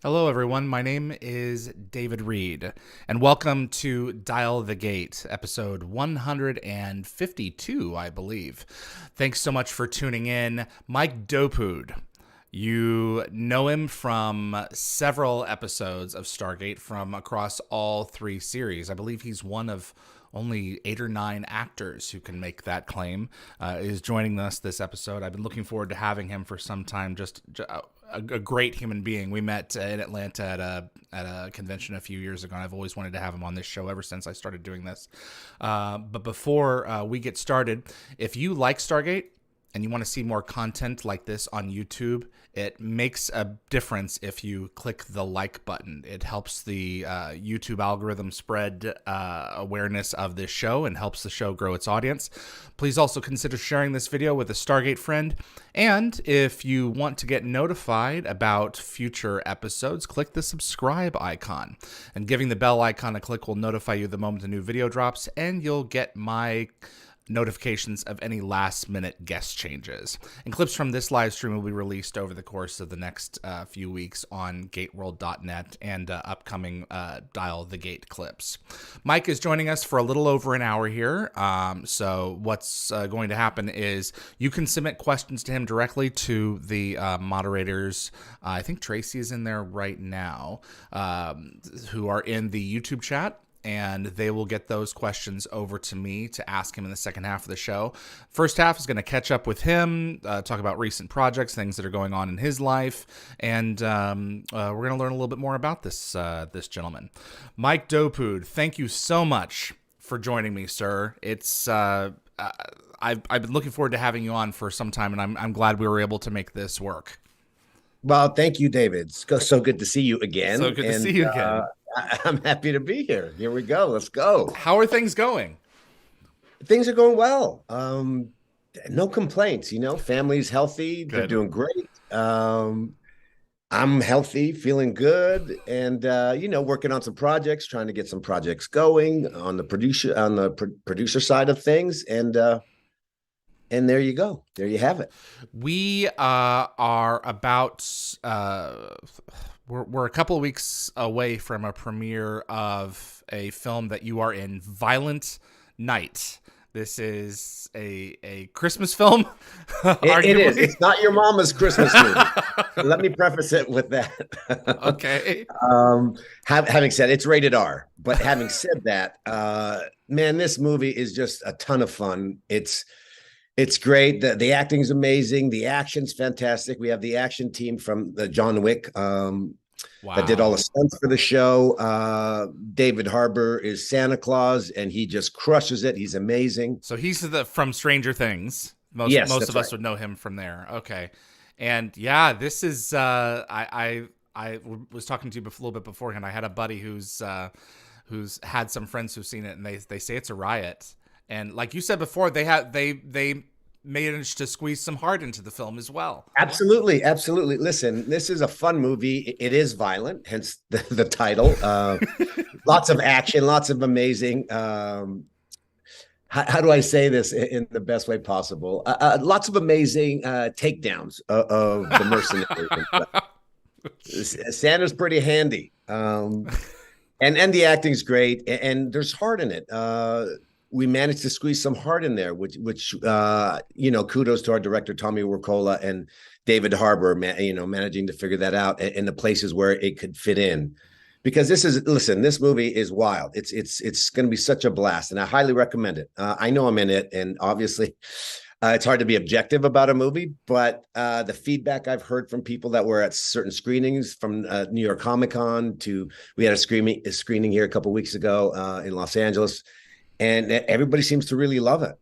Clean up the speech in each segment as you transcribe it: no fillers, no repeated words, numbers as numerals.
Hello, everyone. My name is David Reed, and welcome to Dial the Gate, episode 152, I believe. Thanks so much for tuning in. Mike Dopud. You know him from several episodes of Stargate from across all three series. I believe he's one of only 8 or 9 actors who can make that claim, is joining us this episode. I've been looking forward to having him for some time. Just a great human being. We met in Atlanta at a convention a few years ago, and I've always wanted to have him on this show ever since I started doing this. But before we get started, if you like Stargate and you want to see more content like this on YouTube, it makes a difference if you click the like button. It helps the YouTube algorithm spread awareness of this show and helps the show grow its audience. Please also consider sharing this video with a Stargate friend. And if you want to get notified about future episodes, click the subscribe icon. And giving the bell icon a click will notify you the moment a new video drops, and you'll get my notifications of any last-minute guest changes. And clips from this live stream will be released over the course of the next few weeks on gateworld.net and upcoming Dial the Gate clips. Mike is joining us for a little over an hour here. So what's going to happen is you can submit questions to him directly to the moderators. I think Tracy is in there right now, who are in the YouTube chat. And they will get those questions over to me to ask him in the second half of the show. First half is going to catch up with him, talk about recent projects, things that are going on in his life, and we're going to learn a little bit more about this gentleman. Mike Dopud, thank you so much for joining me, sir. It's I've been looking forward to having you on for some time, and I'm glad we were able to make this work. Well, thank you, David. It's so good to see you again. So good to see you again. I'm happy to be here. Here we go. Let's go. How are things going? Things are going well. No complaints. Family's healthy. Good. They're doing great. I'm healthy, feeling good, and working on some projects, trying to get some projects going on the producer side of things, and there you go. There you have it. We are about we're a couple of weeks away from a premiere of a film that you are in, Violent Night. This is a Christmas film. It is. It's not your mama's Christmas movie. Let me preface it with that. Okay. Having said it's rated R, but having said that, man, this movie is just a ton of fun. It's great. The acting is amazing. The action's fantastic. We have the action team from the John Wick that did all the stunts for the show. David Harbour is Santa Claus, and he just crushes it. He's amazing. So he's from Stranger Things. Most of us would know him from there. Okay. And yeah, this is I was talking to you a little bit beforehand. I had a buddy who's had some friends who've seen it, and they say it's a riot. And like you said before, they managed to squeeze some heart into the film as well. Absolutely. Listen, this is a fun movie. It is violent, hence the title. Lots of action, lots of amazing. How do I say this in the best way possible? Lots of amazing takedowns of the mercenaries. Santa's pretty handy, and the acting's great, and there's heart in it. We managed to squeeze some heart in there, which kudos to our director, Tommy Wirkola, and David Harbour, managing to figure that out in the places where it could fit in. Because this movie is wild. It's going to be such a blast, and I highly recommend it. I know I'm in it, and obviously it's hard to be objective about a movie, but the feedback I've heard from people that were at certain screenings, from New York Comic Con we had a screening here a couple of weeks ago in Los Angeles, and everybody seems to really love it.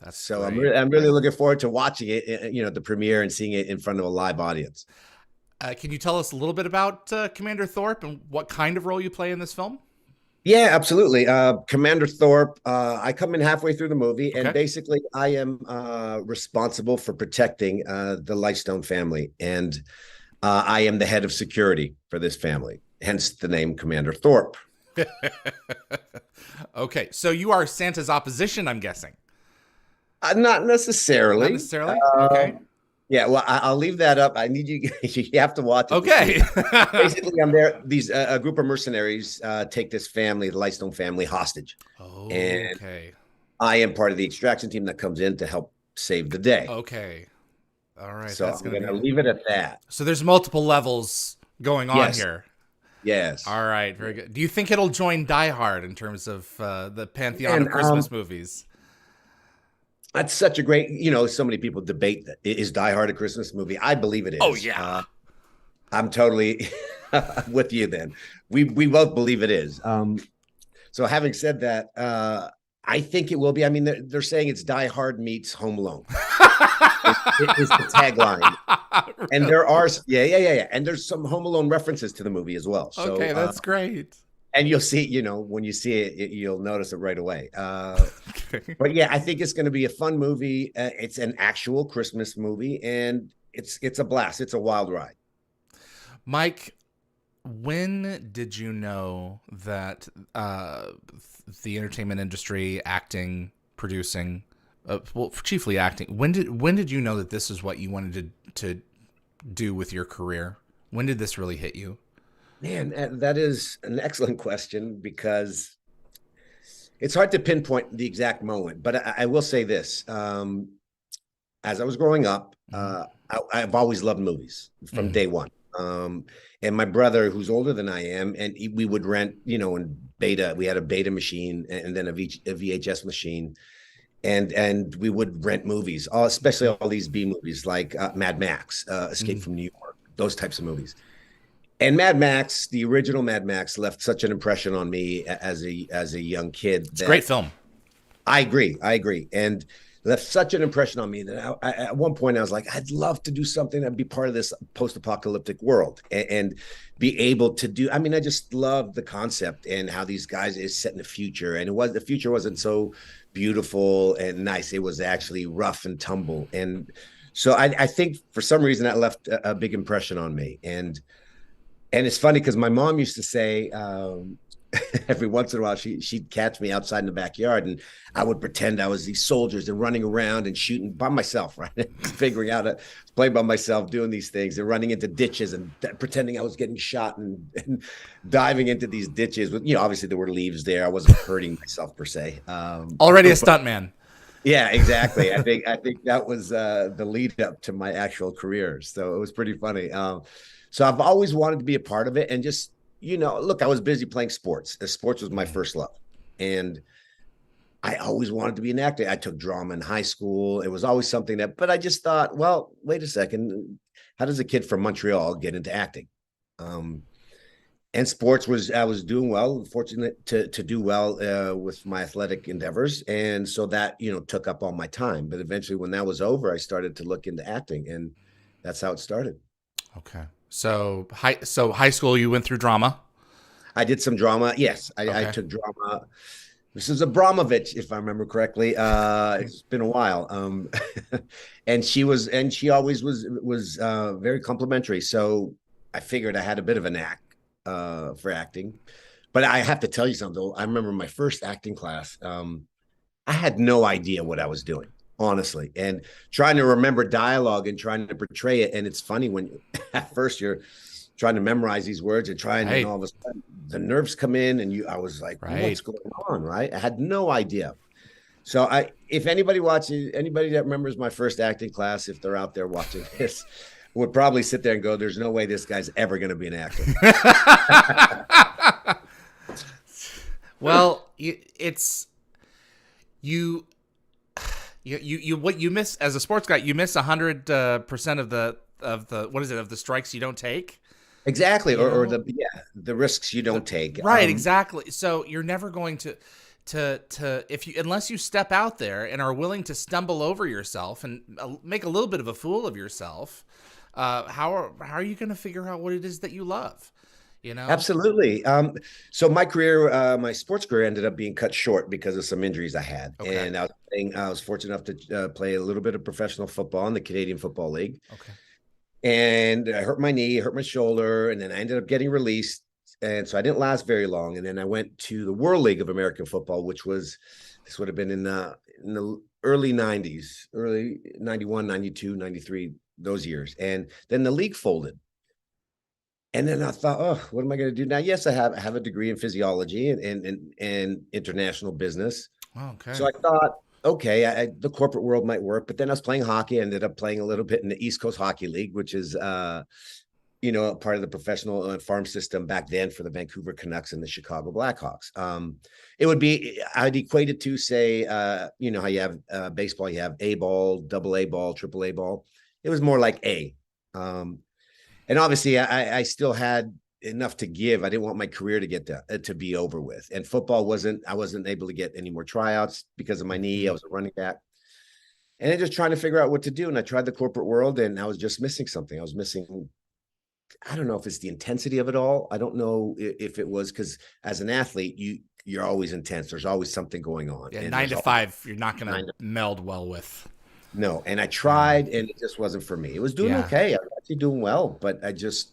That's so great. I'm really looking forward to watching it, the premiere, and seeing it in front of a live audience. Can you tell us a little bit about Commander Thorpe and what kind of role you play in this film? Yeah, absolutely. Commander Thorpe, I come in halfway through the movie, and basically I am responsible for protecting the Lightstone family, and I am the head of security for this family, hence the name Commander Thorpe. Okay, so you are Santa's opposition, I'm guessing. Not necessarily. Not necessarily? Okay. Yeah, well, I'll leave that up. I need you. You have to watch it. Okay. Basically, I'm there. These a group of mercenaries take this family, the Lightstone family, hostage, and Okay. I am part of the extraction team that comes in to help save the day. Okay. All right. So That's I'm gonna going to be. leave it at that. So there's multiple levels going on Yes, here. yes. All right. Very good. Do you think it'll join Die Hard in terms of the pantheon of And Christmas movies? that's such a great. So many people debate that is Die Hard a Christmas movie. I believe it Oh is. yeah. I'm totally with you. Then we both believe it is. So having said that, I think it will be. I mean, they're saying it's Die Hard meets Home Alone. It is the tagline, and there are yeah, and there's some Home Alone references to the movie as well. So Okay, that's great. and you'll see, when you see it, you'll notice it right away. Okay. But yeah, I think it's going to be a fun movie. It's an actual Christmas movie, and it's a blast. It's a wild ride. Mike, when did you know that the entertainment industry, acting, producing, well, chiefly acting, when did you know that this is what you wanted to do with your career? When did this really hit you? Man, that is an excellent question because it's hard to pinpoint the exact moment. But I will say this: as I was growing up, I've always loved movies from day one. And my brother, who's older than I am, and we would rent, in beta. We had a beta machine and then a VHS machine, and we would rent movies, especially all these B movies like Mad Max, Escape from New York, those types of movies. And Mad Max, the original Mad Max, left such an impression on me as a young kid. It's a great film. I agree, and left such an impression on me that at one point I was like, I'd love to do something that'd be part of this post-apocalyptic world and be able to do. I mean, I just love the concept and how these guys is set in the future, and the future wasn't so beautiful and nice. It was actually rough and tumble, and so I think for some reason that left a big impression on me. And it's funny because my mom used to say, every once in a while, she'd catch me outside in the backyard, and I would pretend I was these soldiers and running around and shooting by myself, right? Figuring out to play by myself, doing these things and running into ditches and pretending I was getting shot and diving into these ditches with, obviously there were leaves there. I wasn't hurting myself per se. Already a stuntman. Yeah, exactly. I think that was the lead up to my actual career. So it was pretty funny. So I've always wanted to be a part of it, and just, look, I was busy playing sports. Sports was my first love. And I always wanted to be an actor. I took drama in high school. It was always something but I just thought, well, wait a second. How does a kid from Montreal get into acting? And sports I was doing well, fortunate to do well with my athletic endeavors. And so that, took up all my time. But eventually when that was over, I started to look into acting, and that's how it started. Okay. So high school, you went through drama. I did some drama. Yes, I took drama. This is Abramovich, if I remember correctly. It's been a while. And she always was very complimentary. So I figured I had a bit of a knack for acting. But I have to tell you something. I remember my first acting class. I had no idea what I was doing, honestly, and trying to remember dialogue and trying to portray it. And it's funny when at first you're trying to memorize these words and and all of a sudden the nerves come in, and I was like, what's going on? Right. I had no idea. So if anybody that remembers my first acting class, if they're out there watching this, would probably sit there and go, there's no way this guy's ever going to be an actor. Well, it's you what you miss as a sports guy. You miss 100% of the strikes you don't take. Exactly, or the risks you don't take. Right, exactly. So you're never going to unless you step out there and are willing to stumble over yourself and make a little bit of a fool of yourself. How are you going to figure out what it is that you love? Absolutely. So my career, my sports career ended up being cut short because of some injuries I had. Okay. And I was fortunate enough to play a little bit of professional football in the Canadian Football League. Okay. And I hurt my knee, hurt my shoulder, and then I ended up getting released. And so I didn't last very long. And then I went to the World League of American Football, this would have been in the early 90s, early 91, 92, 93, those years. And then the league folded. And then I thought, oh, what am I going to do now? Yes, I have a degree in physiology and international business. Okay. So I thought, okay, the corporate world might work. But then I was playing hockey. I ended up playing a little bit in the East Coast Hockey League, which is, part of the professional farm system back then for the Vancouver Canucks and the Chicago Blackhawks. It would be, I'd equate it to, say, how you have baseball, you have A ball, double A ball, triple A ball. It was more like A. And obviously, I still had enough to give. I didn't want my career to get to be over with. And football I wasn't able to get any more tryouts because of my knee. I was a running back. And then just trying to figure out what to do. And I tried the corporate world, and I was just missing something. I was missing, I don't know if it's the intensity of it all. I don't know if it was because as an athlete, you're always intense. There's always something going on. Yeah, and 9 to 5, you're not going to meld well with. No, and I tried, and it just wasn't for me. It was doing okay. I was actually doing well, but just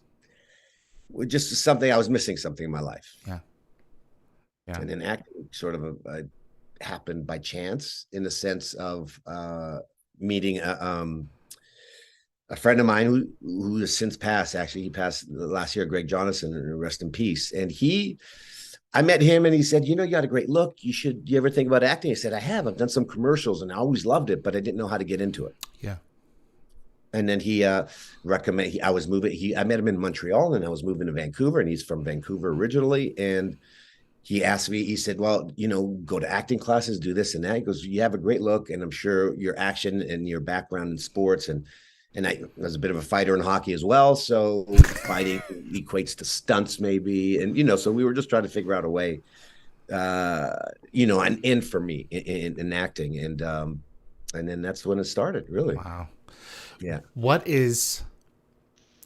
something, I was missing something in my life. Yeah. And then acting sort of happened by chance, in the sense of meeting a friend of mine who has since passed. Actually, he passed last year, Greg Jonathan, rest in peace. And I met him, and he said, you got a great look. You ever think about acting? I said, I have. I've done some commercials, and I always loved it, but I didn't know how to get into it. Yeah. And then he recommended, I met him in Montreal, and I was moving to Vancouver, and he's from Vancouver originally. And he asked me, he said, well, go to acting classes, do this and that. He goes, you have a great look, and I'm sure your action and your background in sports, and I was a bit of a fighter in hockey as well. So fighting equates to stunts maybe. And, so we were just trying to figure out a way, an in for me in acting. And then that's when it started, really. Wow. Yeah. What is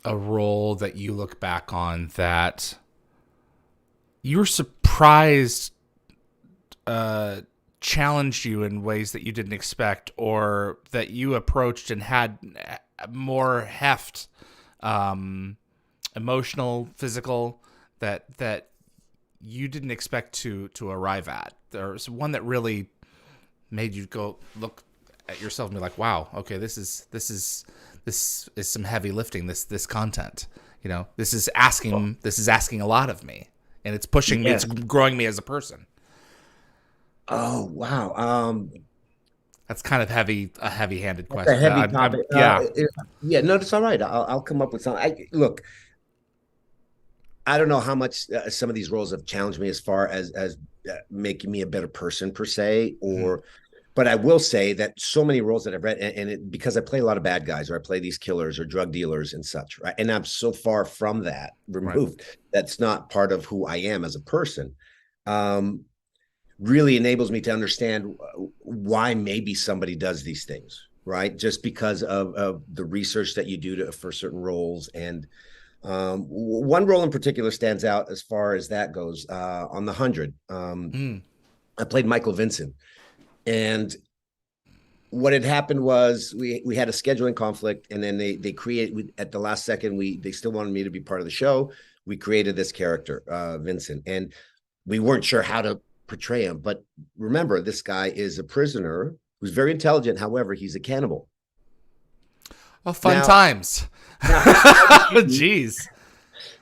a role that you look back on that you were surprised challenged you in ways that you didn't expect, or that you approached and had more heft, emotional, physical, that you didn't expect to arrive at? There's one that really made you go look at yourself and be like, wow, okay, this is some heavy lifting, this content, this is asking a lot of me, and it's pushing me, it's growing me as a person. Oh, wow. That's kind of a heavy-handed question. A heavy topic. No, that's all right. I'll come up with something. Look, I don't know how much some of these roles have challenged me as far as making me a better person per se, but I will say that so many roles that I've read, and because I play a lot of bad guys, or I play these killers or drug dealers and such, right? And I'm so far from that removed. Right. That's not part of who I am as a person. Really enables me to understand why maybe somebody does these things, right? Just because of the research that you do for certain roles. And one role in particular stands out as far as that goes. On The 100, I played Michael Vincent. And what had happened was we had a scheduling conflict, and then they created, at the last second, they still wanted me to be part of the show. We created this character, Vincent, and we weren't sure how to portray him. But remember, this guy is a prisoner who's very intelligent. However, he's a cannibal. Oh, fun times. Jeez.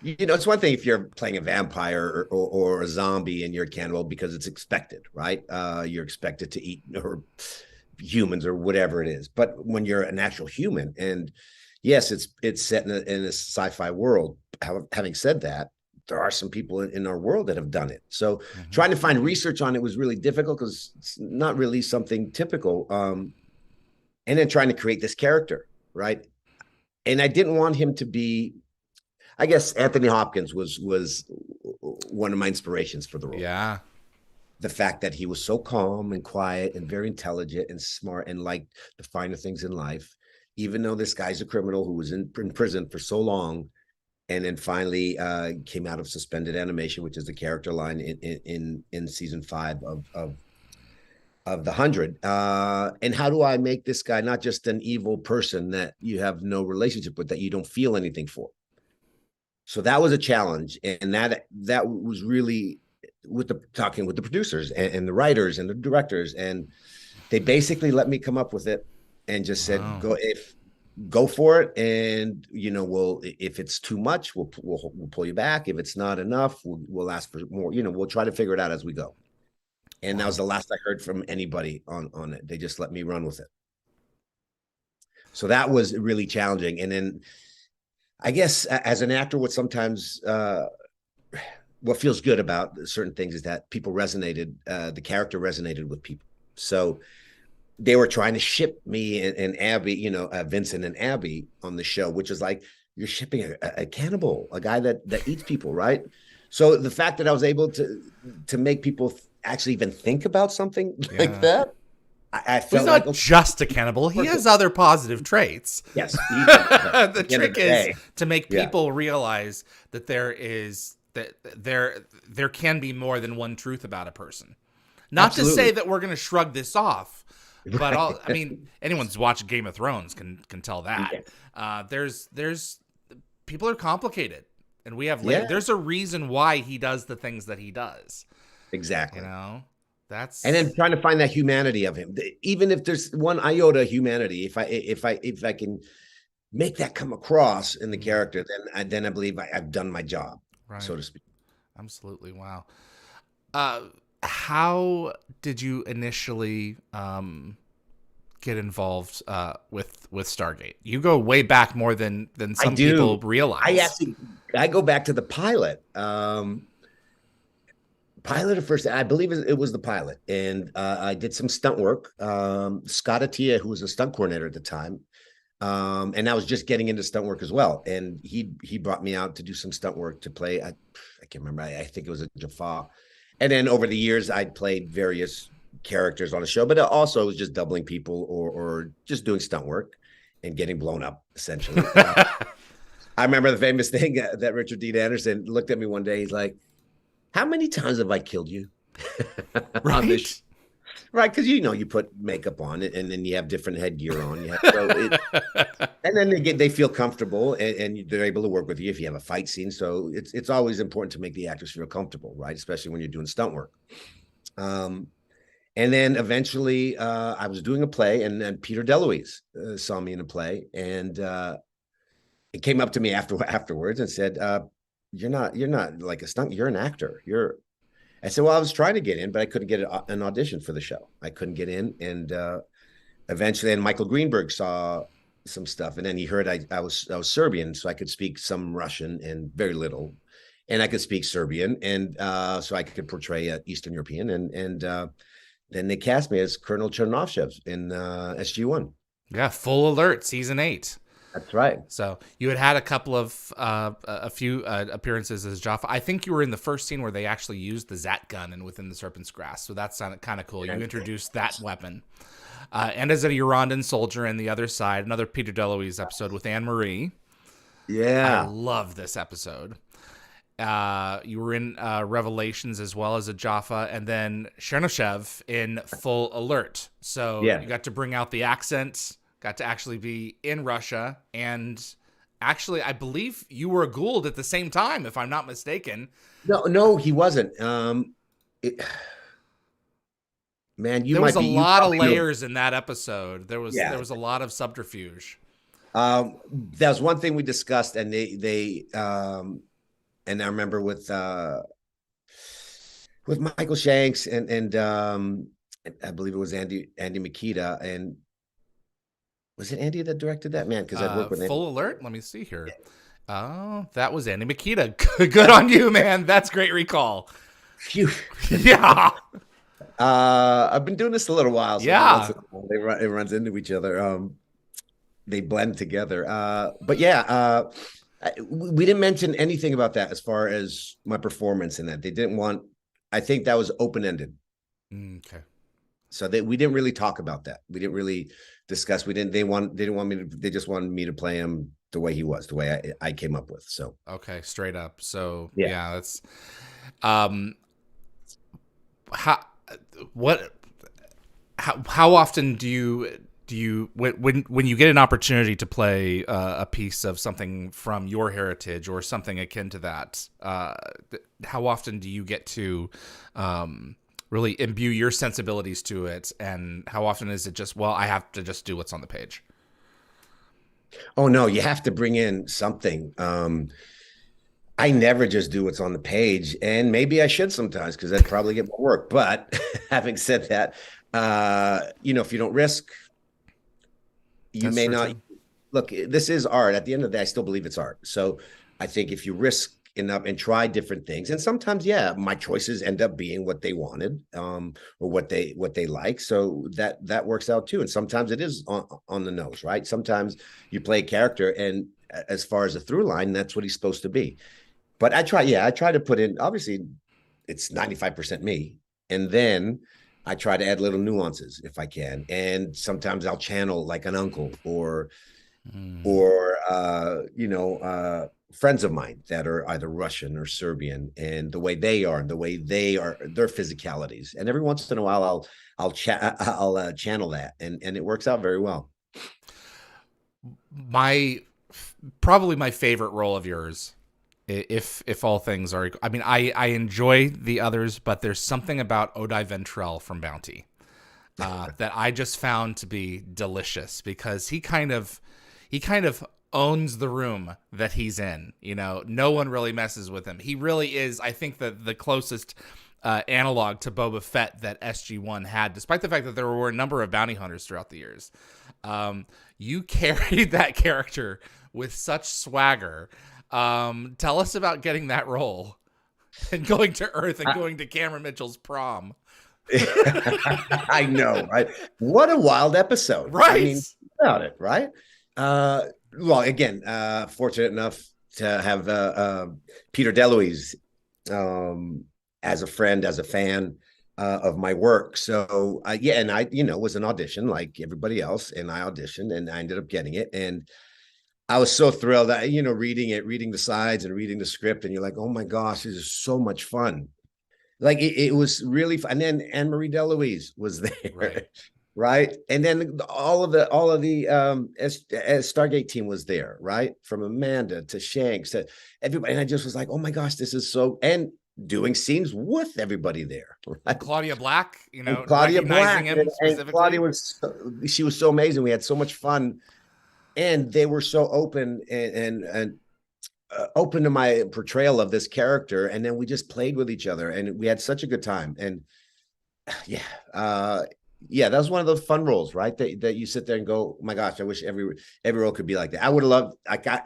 It's one thing if you're playing a vampire or a zombie and you're a cannibal, because it's expected, right? You're expected to eat or humans or whatever it is. But when you're an actual human, and yes, it's set in a sci-fi world. Having said that, there are some people in our world that have done it. So trying to find research on it was really difficult, because it's not really something typical. And then trying to create this character, right? And I didn't want him to be, I guess Anthony Hopkins was one of my inspirations for the role. Yeah. The fact that he was so calm and quiet and very intelligent and smart and liked the finer things in life, even though this guy's a criminal who was in prison for so long, and then finally came out of suspended animation, which is the character line in season 5 of The 100. And how do I make this guy not just an evil person that you have no relationship with, that you don't feel anything for? So that was a challenge, and that was really talking with the producers and the writers and the directors, and they basically let me come up with it and just said, go, if go for it, and if it's too much, we'll pull you back. If it's not enough, we'll ask for more. We'll try to figure it out as we go. And that was the last I heard from anybody on it. They just let me run with it. So that was really challenging. And then I guess as an actor, what feels good about certain things is that people resonated, the character resonated with people. So they were trying to ship me and Abby, Vincent and Abby on the show, which is like, you're shipping a cannibal, a guy that eats people, right? So the fact that I was able to make people actually even think about something like that, I felt he's not just a cannibal. He has other positive traits. Yes. The trick is to make people realize that there can be more than one truth about a person. Not to say that we're going to shrug this off, but anyone who's watched Game of Thrones can tell that. There's people are complicated, and we have there's a reason why he does the things that he does. Exactly. And then trying to find that humanity of him, even if there's one iota of humanity, if I can make that come across in the character, then I believe I've done my job, so to speak. Absolutely. Wow. How did you initially get involved with Stargate? You go way back more than some people realize. I go back to the pilot. Pilot at first, I believe it was the pilot, and I did some stunt work. Scott Attia, who was a stunt coordinator at the time, and I was just getting into stunt work as well, and he brought me out to do some stunt work to play. I can't remember. I think it was a Jaffa, and then over the years, I'd played various characters on the show, but also it was just doubling people or just doing stunt work and getting blown up, essentially. I remember the famous thing that Richard Dean Anderson looked at me one day. He's like, "How many times have I killed you?" Right. Right, because you put makeup on it, and then you have different headgear on. And then they feel comfortable, and they're able to work with you if you have a fight scene. So it's always important to make the actors feel comfortable, right? Especially when you're doing stunt work. And then eventually, I was doing a play, and then Peter DeLuise saw me in a play, and it came up to me afterwards and said, "You're not like a stunt. You're an actor. I said, "Well, I was trying to get in, but I couldn't get an audition for the show. I couldn't get in." And eventually, and Michael Greenberg saw some stuff, and then he heard I was Serbian, so I could speak some Russian and very little, and I could speak Serbian, and so I could portray an Eastern European, and then they cast me as Colonel Chernovshev in SG-1. Yeah, Full Alert, season 8. That's right. So you had a couple of a few appearances as Jaffa. I think you were in the first scene where they actually used the Zat gun and Within the Serpent's Grasp. So that's kind of cool. You introduced that weapon. And as a Ugandan soldier in the other side, another Peter DeLuise episode with Anne Marie. Yeah. I love this episode. You were in Revelations as well as a Jaffa, and then Chernovshev in Full Alert. So you got to bring out the accent. Got to actually be in Russia, and actually, I believe you were a Gould at the same time, if I'm not mistaken. No, he wasn't. Man, there was a lot of layers in that episode. There was a lot of subterfuge. That was one thing we discussed, and they and I remember with Michael Shanks and I believe it was Andy Makita, and was it Andy that directed that? Man, because I've worked with Full Alert? Let me see here. Oh, that was Andy Makita. Good on you, man. That's great recall. Phew. Yeah. I've been doing this a little while. So it runs into each other. They blend together. But yeah, we didn't mention anything about that as far as my performance in that. They didn't want, I think that was open-ended. Okay. So we didn't really talk about that. We didn't really discuss. They didn't want me to, they just wanted me to play him the way he was, the way I came up with. So, okay. Straight up. So yeah, that's, how often do you when you get an opportunity to play a piece of something from your heritage or something akin to that, how often do you get to really imbue your sensibilities to it, and how often is it just, well, I have to just do what's on the page? Oh no, you have to bring in something. I never just do what's on the page, and maybe I should sometimes because I'd probably get more work. But having said that, if you don't risk, you That's may true not. too. Look, this is art. At the end of the day, I still believe it's art. So I think if you risk enough and try different things, and sometimes, yeah, my choices end up being what they wanted, or what they like. So that works out too. And sometimes it is on the nose, right? Sometimes you play a character, and as far as a through line, that's what he's supposed to be. But I try to put in, obviously, it's 95% me. And then I try to add little nuances if I can. And sometimes I'll channel like an uncle Mm. or friends of mine that are either Russian or Serbian, and the way they are, their physicalities. And every once in a while I'll channel that, and it works out very well. My Probably my favorite role of yours, if all things are, I mean, I enjoy the others, but there's something about Odai Ventrell from Bounty that I just found to be delicious, because he kind of owns the room that he's in. No one really messes with him. He really is, I think, the closest analog to Boba Fett that SG-1 had, despite the fact that there were a number of bounty hunters throughout the years. You carried that character with such swagger. Tell us about getting that role and going to Earth and going to Cameron Mitchell's prom. I know, right? What a wild episode. I Right. mean, about it, right? Well, again, fortunate enough to have Peter DeLuise um, as a friend, as a fan of my work. So, yeah, and I, was an audition like everybody else, and I auditioned, and I ended up getting it. And I was so thrilled that, reading the sides and reading the script, and you're like, oh my gosh, this is so much fun. Like it was really fun. And then Anne Marie DeLuise was Right. there, right? And then all of the Stargate team was there, right? From Amanda to Shanks to everybody. And I just was like, oh my gosh, this is so, and doing scenes with everybody there, And right? Claudia Black, And Claudia recognizing Black, him and Claudia specifically. she was so amazing. We had so much fun, and they were so open and open to my portrayal of this character, and then we just played with each other, and we had such a good time. And yeah, uh, yeah, that was one of those fun roles, right? That you sit there and go, oh my gosh, I wish every role could be like that. I would have loved.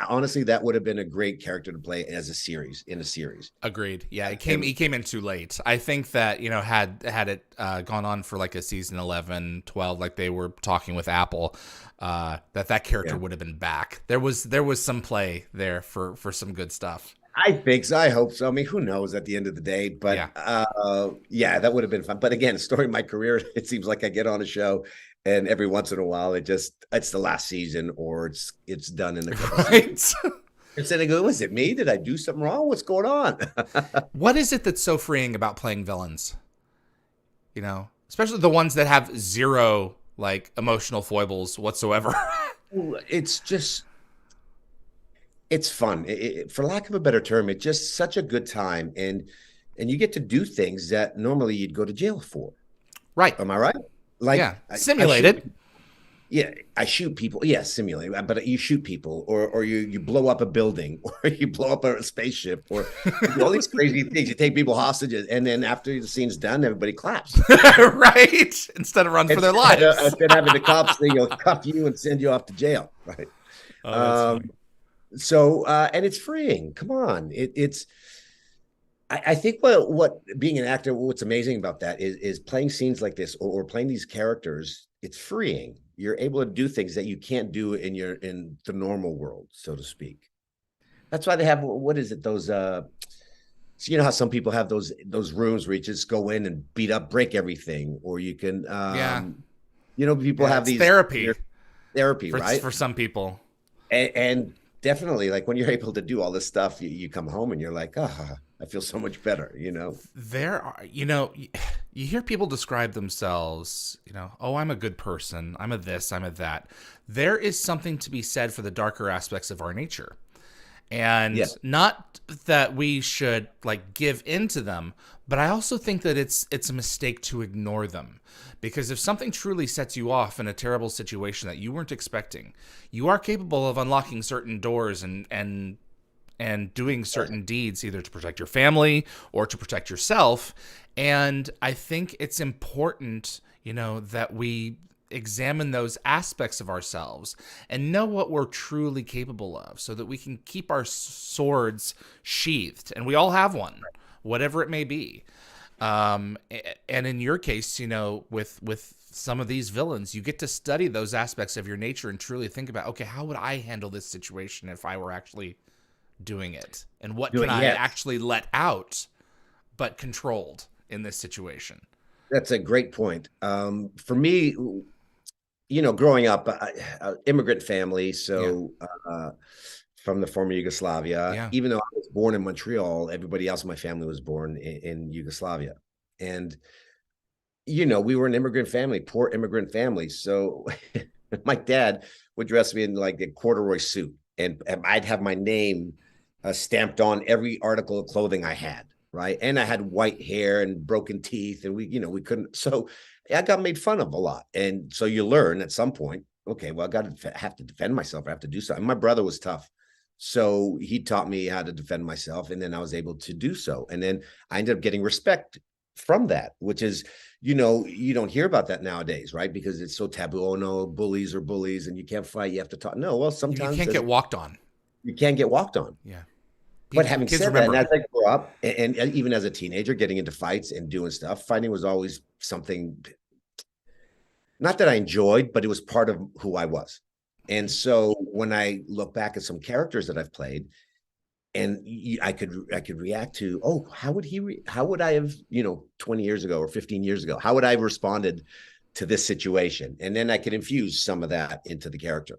Honestly, that would have been a great character to play as a series in a series. Agreed. Yeah, And he came in too late. I think that, had it gone on for like a season 11, 12, like they were talking with Apple, that character yeah, would have been back. There was some play there for some good stuff. I think so. I hope so. I mean, who knows at the end of the day? But Yeah. yeah, that would have been fun. But again, story of my career, it seems like I get on a show, and every once in a while, it's the last season, or it's done in a couple seasons. Right. Instead of go, was it me? Did I do something wrong? What's going on? What is it that's so freeing about playing villains? Especially the ones that have zero like emotional foibles whatsoever. It's just it's fun. For lack of a better term, it's just such a good time, and you get to do things that normally you'd go to jail for. Right. Am I right? Yeah. Like I shoot, Simulated. yeah, I shoot people. Yeah, simulate, but you shoot people, or you blow up a building, or you blow up a spaceship, or you do all these crazy things. You take people hostages, and then after the scene's done, everybody claps. Right. Instead of run for their lives. Instead of having the cops, they'll cuff you and send you off to jail. Right. Oh, that's Um, funny. so and it's freeing. Come on, it's. I think what being an actor, what's amazing about that is playing scenes like this, or playing these characters. It's freeing. You're able to do things that you can't do in the normal world, so to speak. That's why they have, what is it? Those so you know how some people have those rooms where you just go in and beat up, break everything, or you can Yeah. people Yeah. have It's these therapy therapy, right? for some people. And definitely, like when you're able to do all this stuff, you come home and you're like, ah, I feel so much better. There are, you hear people describe themselves, oh, I'm a good person. I'm a this, I'm a that. There is something to be said for the darker aspects of our nature. And Yeah. not that we should like give into them, but I also think that it's a mistake to ignore them. Because if something truly sets you off in a terrible situation that you weren't expecting, you are capable of unlocking certain doors and doing certain deeds either to protect your family or to protect yourself. And I think it's important, that we examine those aspects of ourselves and know what we're truly capable of so that we can keep our swords sheathed. And we all have one, whatever it may be. And in your case, with some of these villains, you get to study those aspects of your nature and truly think about, okay, how would I handle this situation if I were actually doing it? And what can I Yes. actually let out but controlled in this situation? That's a great point. For me, growing up, immigrant family, so from the former Yugoslavia. Yeah. Even though I was born in Montreal, everybody else in my family was born in Yugoslavia, and we were an immigrant family, poor immigrant family. So my dad would dress me in like a corduroy suit, and I'd have my name stamped on every article of clothing I had. Right. And I had white hair and broken teeth, and we couldn't. So I got made fun of a lot. And so you learn at some point, okay, well, have to defend myself. I have to do something. My brother was tough. So he taught me how to defend myself. And then I was able to do so. And then I ended up getting respect from that, which is, you don't hear about that nowadays, right? Because it's so taboo. Oh, no, bullies are bullies and you can't fight. You have to talk. No, well, You sometimes can't get walked on. you can't get walked on. Yeah. But having Kids said that, remember. and as I grew up, and even as a teenager, getting into fights and doing stuff, fighting was always something, not that I enjoyed, but it was part of who I was. And so when I look back at some characters that I've played, and I could react to, oh, how would I have, 20 years ago or 15 years ago, how would I have responded to this situation? And then I could infuse some of that into the character.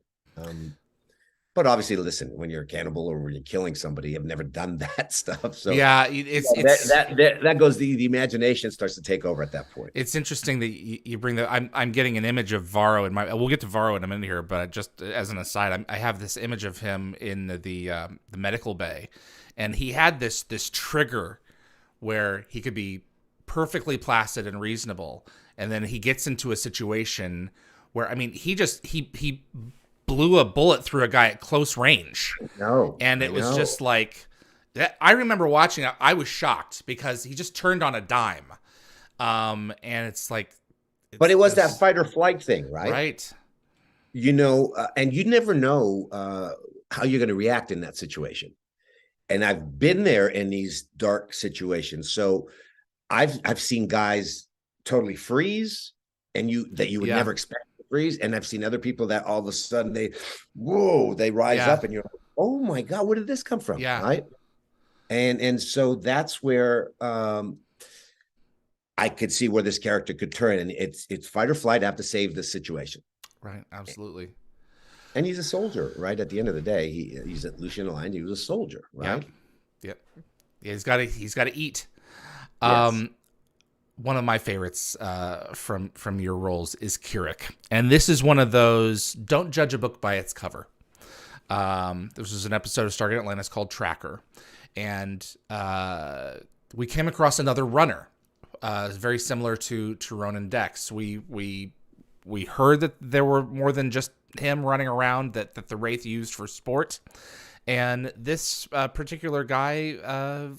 But obviously, listen, when you're a cannibal or when you're killing somebody, I've never done that stuff. So Yeah, it's that goes, the imagination starts to take over at that point. It's interesting that you bring that. I'm getting an image of Varro in my. We'll get to Varro in a minute here, but just as an aside, I have this image of him in the medical bay, and he had this trigger where he could be perfectly placid and reasonable, and then he gets into a situation where he blew a bullet through a guy at close range. No, and it was just like that. I remember watching it. I was shocked because he just turned on a dime. And it's like, but it was that fight or flight thing, right? Right. And you never know how you're going to react in that situation. And I've been there in these dark situations. So I've seen guys totally freeze, and you would never expect to freeze. And I've seen other people that all of a sudden they rise up, and you're like, oh my God, where did this come from? Yeah. Right. And so that's where I could see where this character could turn, and it's fight or flight. I have to save this situation. Right. Absolutely. And he's a soldier, right? At the end of the day, he's at Lucian Aligned. He was a soldier, right? Yep. Yeah, he's got to eat. Yes. One of my favorites from your roles is Kiryk, and this is one of those don't judge a book by its cover. This was an episode of Stargate Atlantis called Tracker, and we came across another runner, very similar to Ronan Dex. We heard that there were more than just him running around that the Wraith used for sport, and this particular guy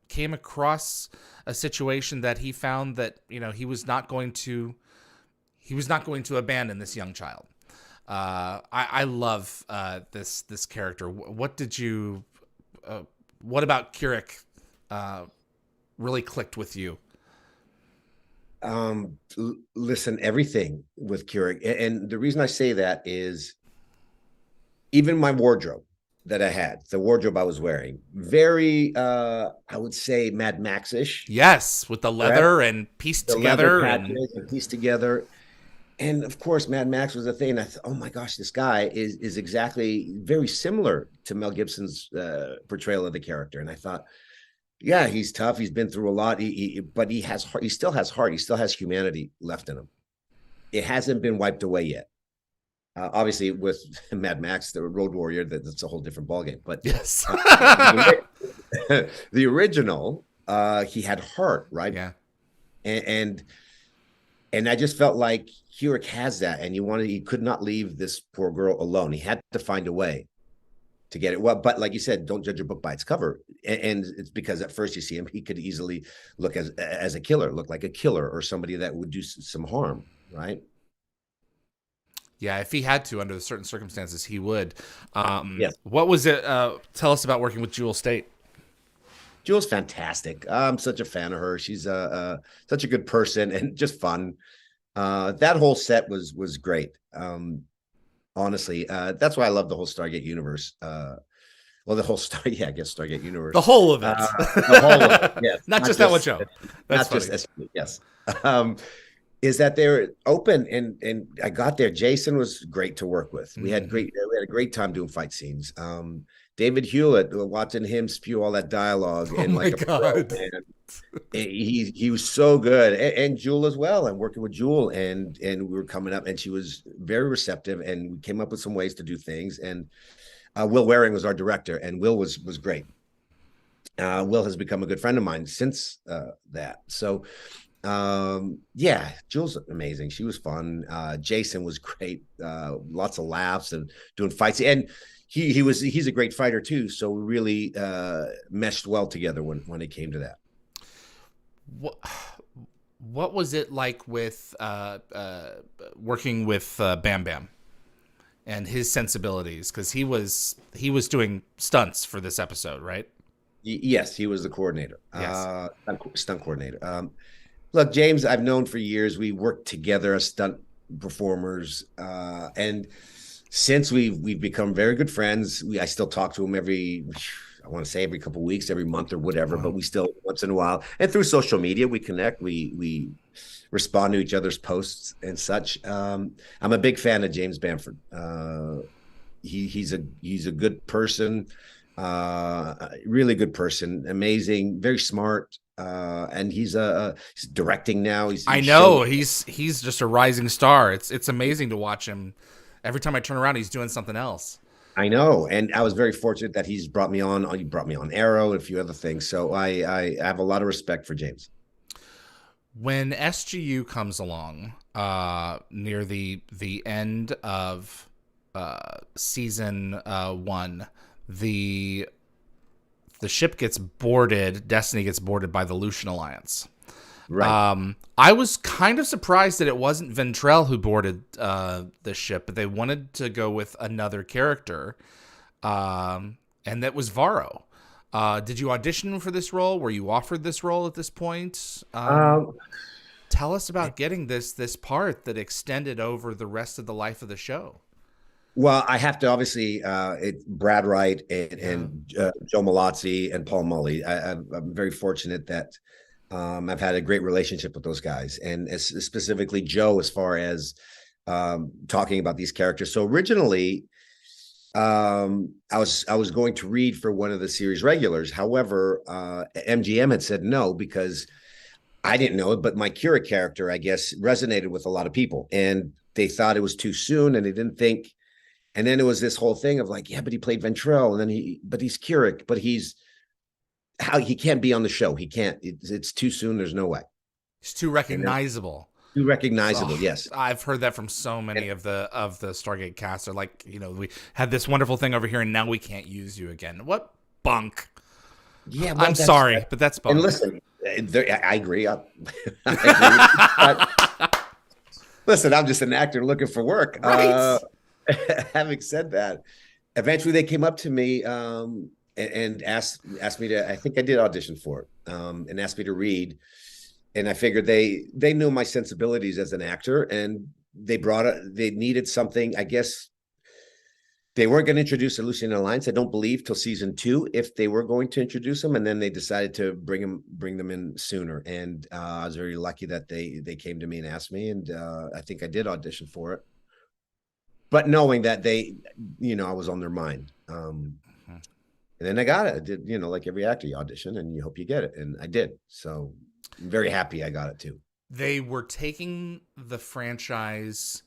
came across a situation that he found that he was not going to abandon this young child. I love this character. What about Kiryk really clicked with you? Listen, everything with Kiryk, and the reason I say that is even my wardrobe that I had, the wardrobe I was wearing, very I would say Mad Max-ish. Yes, with the leather and pieced together and pieced together. And of course, Mad Max was a thing. And I thought, oh my gosh, this guy is exactly very similar to Mel Gibson's portrayal of the character. And I thought, yeah, he's tough. He's been through a lot, but he still has heart. He still has humanity left in him. It hasn't been wiped away yet. Obviously, with Mad Max, the Road Warrior, that's a whole different ballgame. But Yes. the original, he had heart, right? Yeah. And, and I just felt like Kiryk has that, and he could not leave this poor girl alone. He had to find a way to get it. Well, but like you said, don't judge a book by its cover. And it's because at first you see him, he could easily look as a killer, look like a killer or somebody that would do some harm, right? Yeah, if he had to, under certain circumstances, he would. Yes. What was it? Tell us about working with Jewel State. Jewel's fantastic. I'm such a fan of her. She's such a good person and just fun. That whole set was great. Honestly, that's why I love the whole Stargate universe. Well, the whole yeah, I guess Stargate universe. The whole of it. The whole of it, yes. Not just that one show. That's not funny. Just yes. Is that they're open and I got there. Jason was great to work with. We had a great time doing fight scenes. David Hewlett, watching him spew all that dialogue and like a pro, he was so good, and Jewel as well. I'm working with Jewel, and we were coming up, and she was very receptive, and we came up with some ways to do things. And Will Waring was our director, and Will was great. Will has become a good friend of mine since that. So yeah, Jewel's amazing. She was fun. Jason was great. Lots of laughs and doing fights, and he's a great fighter too. So we really meshed well together when it came to that. What was it like with working with Bam Bam and his sensibilities? Because he was doing stunts for this episode, right? Yes, he was the coordinator. Yes. Stunt coordinator. Look, James, I've known for years. We worked together as stunt performers, and since we've become very good friends. I still talk to him I want to say every couple of weeks, every month or whatever, but we still once in a while, and through social media, we connect, we respond to each other's posts and such. I'm a big fan of James Bamford. He's a good person, really good person, amazing, very smart. And he's directing now. I know he's just a rising star. It's amazing to watch him. Every time I turn around, he's doing something else. I know, and I was very fortunate that he's brought me on. He brought me on Arrow and a few other things. So I have a lot of respect for James. When SGU comes along near the end of season 1, the ship gets boarded. Destiny gets boarded by the Lucian Alliance. Right. I was kind of surprised that it wasn't Ventrell who boarded the ship, but they wanted to go with another character, and that was Varro. Did you audition for this role? Were you offered this role at this point? Tell us about getting this part that extended over the rest of the life of the show. Well, I have to obviously Brad Wright and Joe Malazzi and Paul Mully. I'm very fortunate that I've had a great relationship with those guys, and specifically Joe, as far as talking about these characters. So originally, I was going to read for one of the series regulars. However, MGM had said no because I didn't know it, but my Kiryk character, I guess, resonated with a lot of people, and they thought it was too soon, and they didn't think. And then it was this whole thing of like, yeah, but he played Ventrell, and then but he's Kiryk, but he can't be on the show. He can't. It's too soon. There's no way. It's too recognizable. Too recognizable. Yes, I've heard that from so many of the Stargate cast. They're like, we had this wonderful thing over here, and now we can't use you again. What bunk? Yeah, well, I'm sorry, but that's bunk. And listen, I agree. I agree. Listen, I'm just an actor looking for work. Right. Having said that, eventually they came up to me and asked me to. I think I did audition for it, and asked me to read. And I figured they knew my sensibilities as an actor, and they needed something. I guess they weren't going to introduce a Lucian Alliance. I don't believe till season 2 if they were going to introduce them, and then they decided to bring them in sooner. And I was very lucky that they came to me and asked me, and I think I did audition for it. But knowing that I was on their mind. And then I got it. I did, like every actor, you audition and you hope you get it. And I did. So I'm very happy I got it too. They were taking the franchise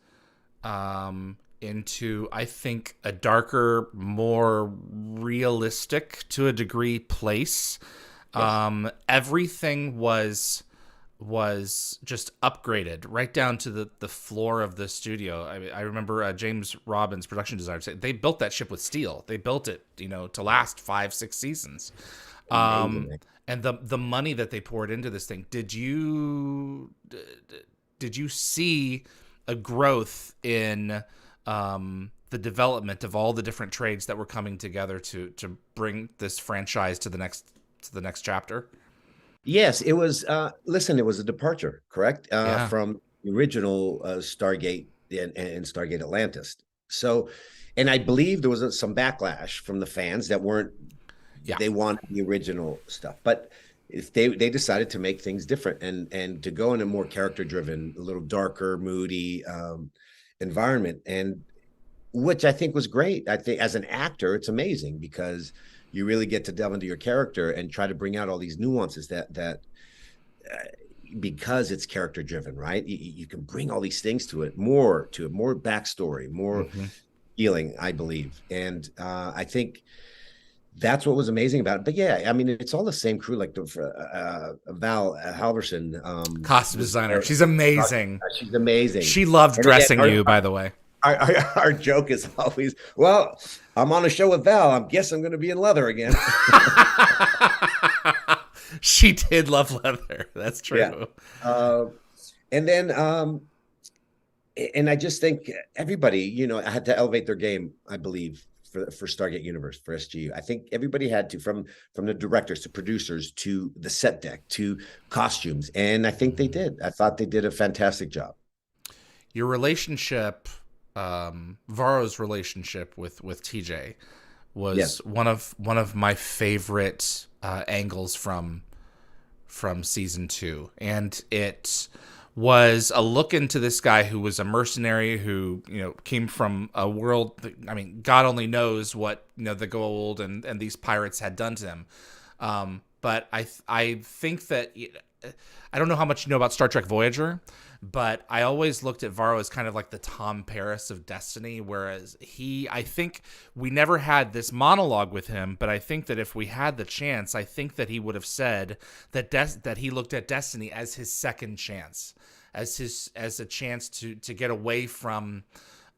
into, I think, a darker, more realistic to a degree place. Yes. Everything was just upgraded right down to the floor of the studio. I remember James Robbins, production designer, said they built that ship with steel. They built it, to last 5-6 seasons. Amazing. And the money that they poured into this thing. Did you see a growth in the development of all the different trades that were coming together to bring this franchise to the next chapter? Yes, it was. Listen, it was a departure, correct, Yeah. from the original Stargate and Stargate Atlantis. So, and I believe there was some backlash from the fans that weren't. Yeah. They wanted the original stuff, but if they decided to make things different and to go in a more character driven, a little darker, moody environment, and which I think was great. I think as an actor, it's amazing because you really get to delve into your character and try to bring out all these nuances that because it's character driven, right? You can bring all these things to it, more backstory, more healing, I believe. And I think that's what was amazing about it. But yeah, I mean, it's all the same crew, like Val Halverson. Costume designer. She's amazing. She's amazing. She loves dressing you, by the way. Our joke is always, well, I'm on a show with Val. I guess I'm going to be in leather again. She did love leather. That's true. Yeah. And then, and I just think everybody, had to elevate their game, I believe, for Stargate Universe, for SGU. I think everybody had to, from the directors to producers to the set deck to costumes. And I think they did. I thought they did a fantastic job. Your relationship, Varro's relationship with TJ was one of my favorite angles from season 2, and it was a look into this guy who was a mercenary who came from a world that, I mean, God only knows what the gold and these pirates had done to him. But I think that, I don't know how much you know about Star Trek Voyager, but I always looked at Varro as kind of like the Tom Paris of Destiny, whereas I think we never had this monologue with him, but I think that if we had the chance, I think that he would have said that he looked at Destiny as his second chance, as a chance to get away from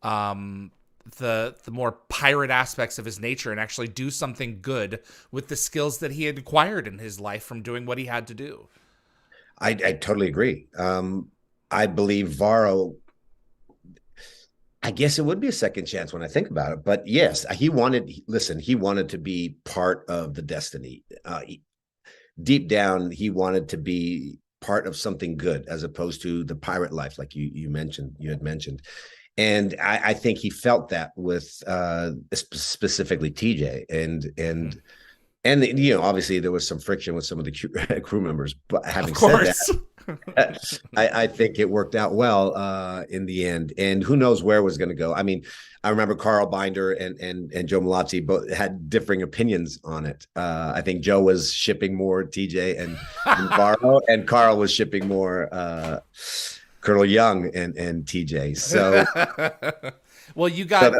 the more pirate aspects of his nature and actually do something good with the skills that he had acquired in his life from doing what he had to do. I totally agree. I believe Varro, I guess it would be a second chance when I think about it. But yes, he wanted to be part of the Destiny. Deep down, he wanted to be part of something good as opposed to the pirate life, like you had mentioned. And I think he felt that with specifically TJ and obviously there was some friction with some of the crew members, but having said that, I think it worked out well in the end. And who knows where it was going to go. I mean, I remember Carl Binder and Joe Malazzi both had differing opinions on it. I think Joe was shipping more TJ and Varro, and Carl was shipping more Colonel Young and TJ. So, well, you got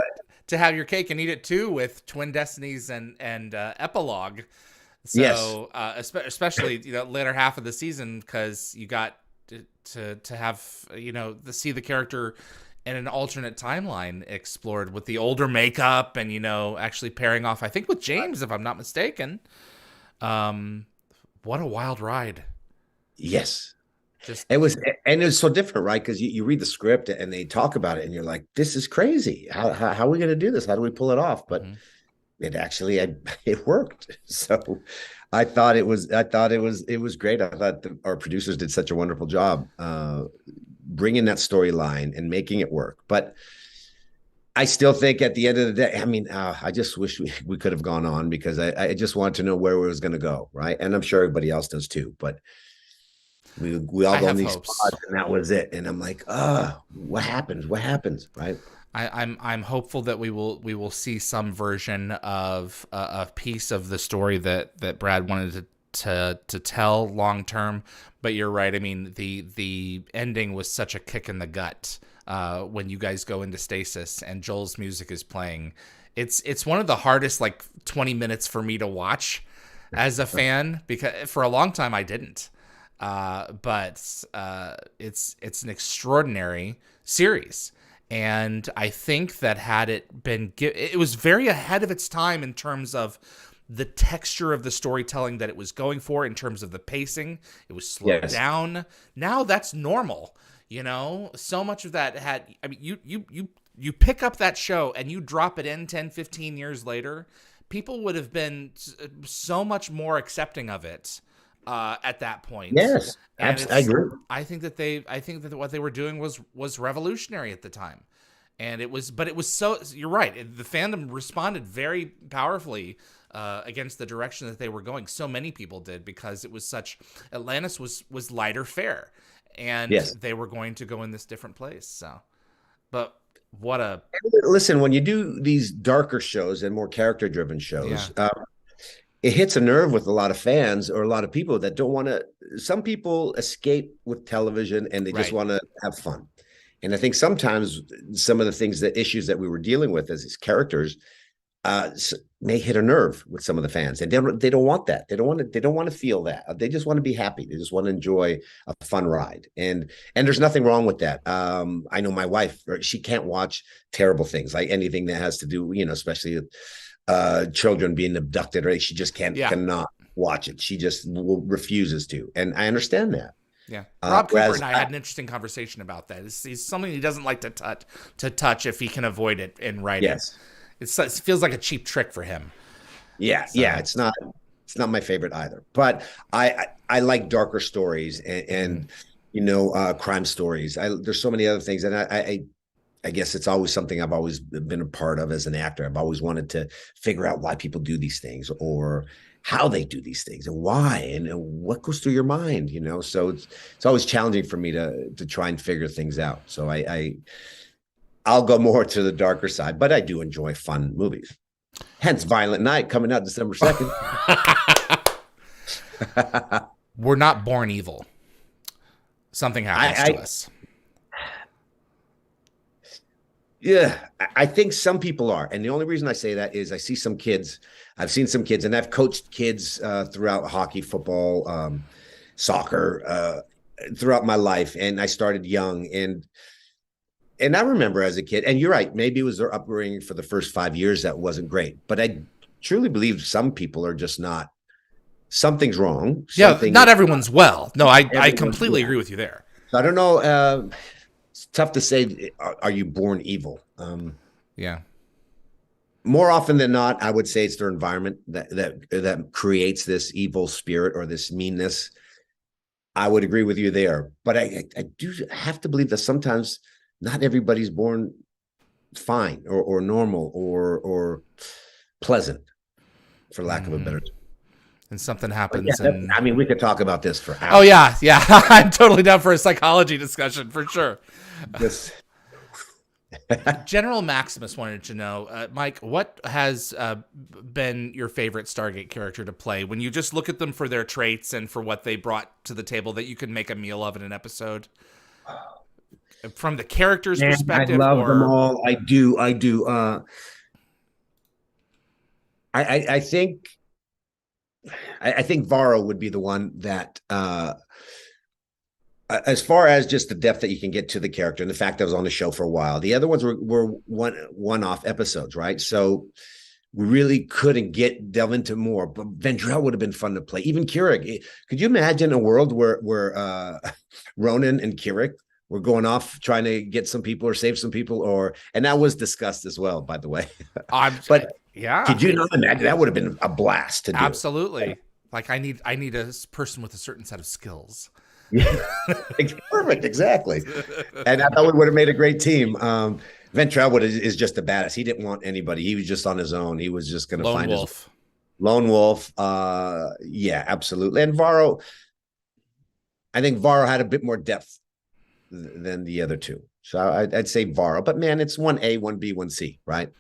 to have your cake and eat it too with Twin Destinies and Epilogue. So, yes. Especially later half of the season, because you got to have see the character in an alternate timeline explored with the older makeup and actually pairing off, I think, with James, if I'm not mistaken. What a wild ride! Yes, it was so different, right? Because you read the script and they talk about it, and you're like, "This is crazy. How are we going to do this? How do we pull it off?" But it actually it worked. So I thought it was great. I thought our producers did such a wonderful job bringing that storyline and making it work. But I still think at the end of the day, I mean, I just wish we could have gone on, because I just wanted to know where it was going to go, right? And I'm sure everybody else does too. But we all go on these spots, and that was it. And I'm like, what happens? What happens, right? I'm hopeful that we will see some version of a piece of the story that Brad wanted to tell long term. But you're right. I mean, the ending was such a kick in the gut when you guys go into stasis and Joel's music is playing. It's one of the hardest 20 minutes for me to watch as a fan, because for a long time I didn't. But it's an extraordinary series. And I think that had it been, it was very ahead of its time in terms of the texture of the storytelling that it was going for, in terms of the pacing. It was slowed down. Now that's normal. So much of that you pick up that show and you drop it in 10, 15 years later, people would have been so much more accepting of it at that point. Yes, I agree. I think that what they were doing was revolutionary at the time. And it was so, you're right. The fandom responded very powerfully against the direction that they were going. So many people did, because it was Atlantis was lighter fare, and they were going to go in this different place. So, but listen, when you do these darker shows and more character driven shows, it hits a nerve with a lot of fans, or a lot of people that don't want to. Some people escape with television and they just want to have fun. And I think sometimes some of the issues that we were dealing with as these characters may hit a nerve with some of the fans, and they don't want that. They don't want to feel that. They just want to be happy. They just want to enjoy a fun ride. And there's nothing wrong with that. I know my wife, she can't watch terrible things, like anything that has to do, especially children being abducted, or she just cannot watch it. She just refuses to. And I understand that. Yeah, Rob Cooper and I had an interesting conversation about that. It's something he doesn't like to touch if he can avoid it in writing. Yes, it feels like a cheap trick for him. Yeah, it's not my favorite either. But I like darker stories and crime stories. There's so many other things, and I guess it's always something I've always been a part of as an actor. I've always wanted to figure out why people do these things, or how they do these things, and why, and what goes through your mind, So it's always challenging for me to try and figure things out. So I'll go more to the darker side, but I do enjoy fun movies. Hence Violent Night, coming out December 2nd. We're not born evil. Something happens to us. Yeah, I think some people are. And the only reason I say that is I've seen some kids, and I've coached kids throughout hockey, football, soccer, throughout my life. And I started young. And I remember as a kid, and you're right, maybe it was their upbringing for the first 5 years that wasn't great. But I truly believe some people are just not, something's wrong. Not everyone's well. No, I completely agree with you there. So I don't know. It's tough to say, are you born evil? More often than not, I would say it's their environment that creates this evil spirit or this meanness. I would agree with you there. But I do have to believe that sometimes not everybody's born fine or normal or pleasant, for lack of a better term. And something happens. We could talk about this for hours. Oh, yeah. I'm totally down for a psychology discussion, for sure. General Maximus wanted to know, Mike, what has been your favorite Stargate character to play? When you just look at them for their traits and for what they brought to the table that you could make a meal of in an episode? From the character's perspective? I love them all. I do. I think Varro would be the one that, as far as just the depth that you can get to the character and the fact that I was on the show for a while. The other ones were one-off episodes, right? So we really couldn't delve into more. But Ventrell would have been fun to play. Even Kiryk. Could you imagine a world where Ronan and Kiryk were going off trying to get some people or save some people, and that was discussed as well, by the way. But yeah, could you not imagine? That would have been a blast to do. Absolutely. Like I need a person with a certain set of skills. Yeah, perfect, exactly. And I thought we would have made a great team. Ventrell is just a badass. He didn't want anybody. He was just on his own. He was just going to find his lone wolf. Yeah, absolutely. And Varro, I think Varro had a bit more depth than the other two. So I'd say Varro. But man, it's 1A, 1B, 1C, right?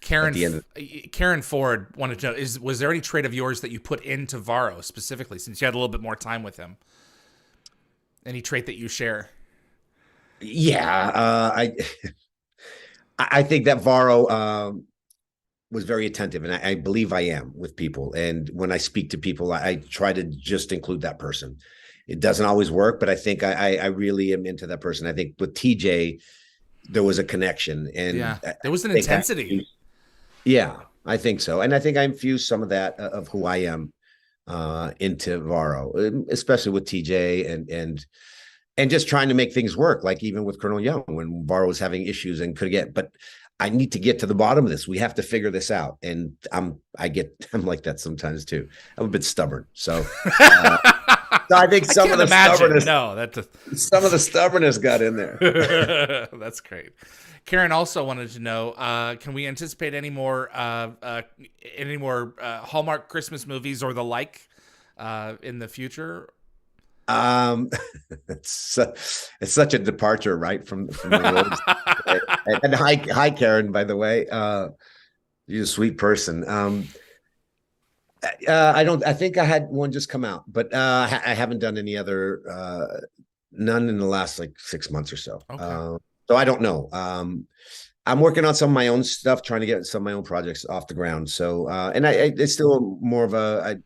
Karen Ford wanted to know, was there any trait of yours that you put into Varro specifically, since you had a little bit more time with him? Any trait that you share? Yeah, I think that Varro was very attentive, and I believe I am with people. And when I speak to people, I try to just include that person. It doesn't always work, but I think I really am into that person. I think with TJ, there was a connection, Yeah, and there was an think I, intensity. yeah, I think so, and I think I infused some of that of who I am into Varro, especially with TJ and just trying to make things work. Like even with Colonel Young, when Varro was having issues and could get, but I need to get to the bottom of this. We have to figure this out. And I'm like that sometimes too. I'm a bit stubborn. Uh, so I think I can't imagine. No, that's some of the stubbornness got in there. that's great. Karen also wanted to know: can we anticipate any more Hallmark Christmas movies or the like in the future? Um, it's such a departure, right, from the rules. And hi, Karen. By the way, you're a sweet person. I don't. I think I had one just come out, but I haven't done any other. None in the last like 6 months or so. Okay. So I don't know. I'm working on some of my own stuff, trying to get some of my own projects off the ground. So, and it's still more of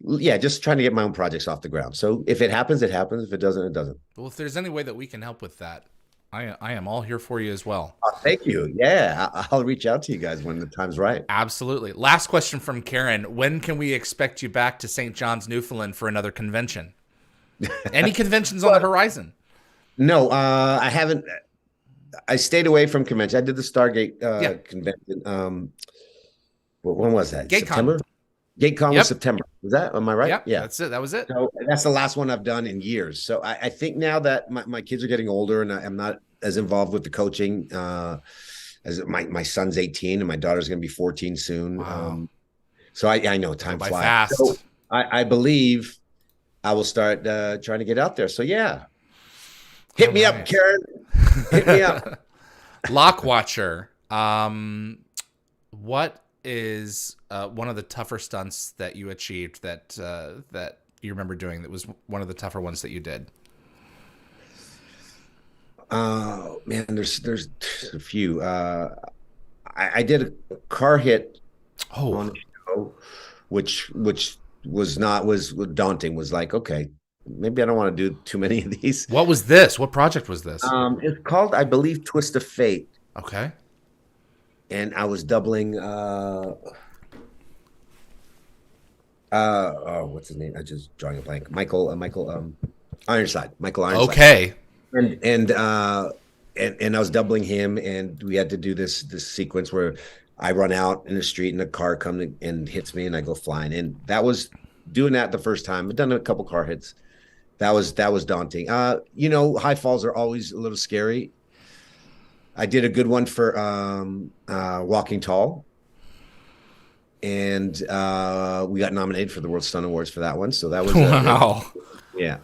yeah, just trying to get my own projects off the ground. So if it happens, it happens. If it doesn't, it doesn't. Well, if there's any way that we can help with that, I am all here for you as well. Thank you. Yeah, I'll reach out to you guys when the time's right. Absolutely. Last question from Karen: when can we expect you back to St. John's, Newfoundland for another convention? Any conventions on the horizon? No, I haven't. I stayed away from convention. I did the Stargate Yeah. convention. When was that? GateCon. September? GateCon Yep. was September. Was that? Am I right? Yep. Yeah. That's it. That was it. So that's the last one I've done in years. So I think now that my kids are getting older and I'm not as involved with the coaching, as my son's 18 and my daughter's going to be 14 soon. Wow. So I know time Go by flies. fast. So I believe I will start trying to get out there. So yeah, hit me up, Karen. Hit me up. Lock Watcher. What is one of the tougher stunts that you achieved that you remember doing? That was one of the tougher ones that you did. Man, there's a few. I did a car hit on the show, which was daunting. Was like, okay, maybe I don't want to do too many of these. What was this? What project was this? It's called, I believe, Twist of Fate. Okay. And I was doubling what's his name? I just drawing a blank. Michael Ironside. Michael Ironside. Okay. And I was doubling him, and we had to do this sequence where I run out in the street and a car comes and hits me and I go flying. And that was doing that the first time. I've done a couple car hits. That was daunting. High falls are always a little scary. I did a good one for Walking Tall. And we got nominated for the World Stunt Awards for that one. So that was wow. Yeah.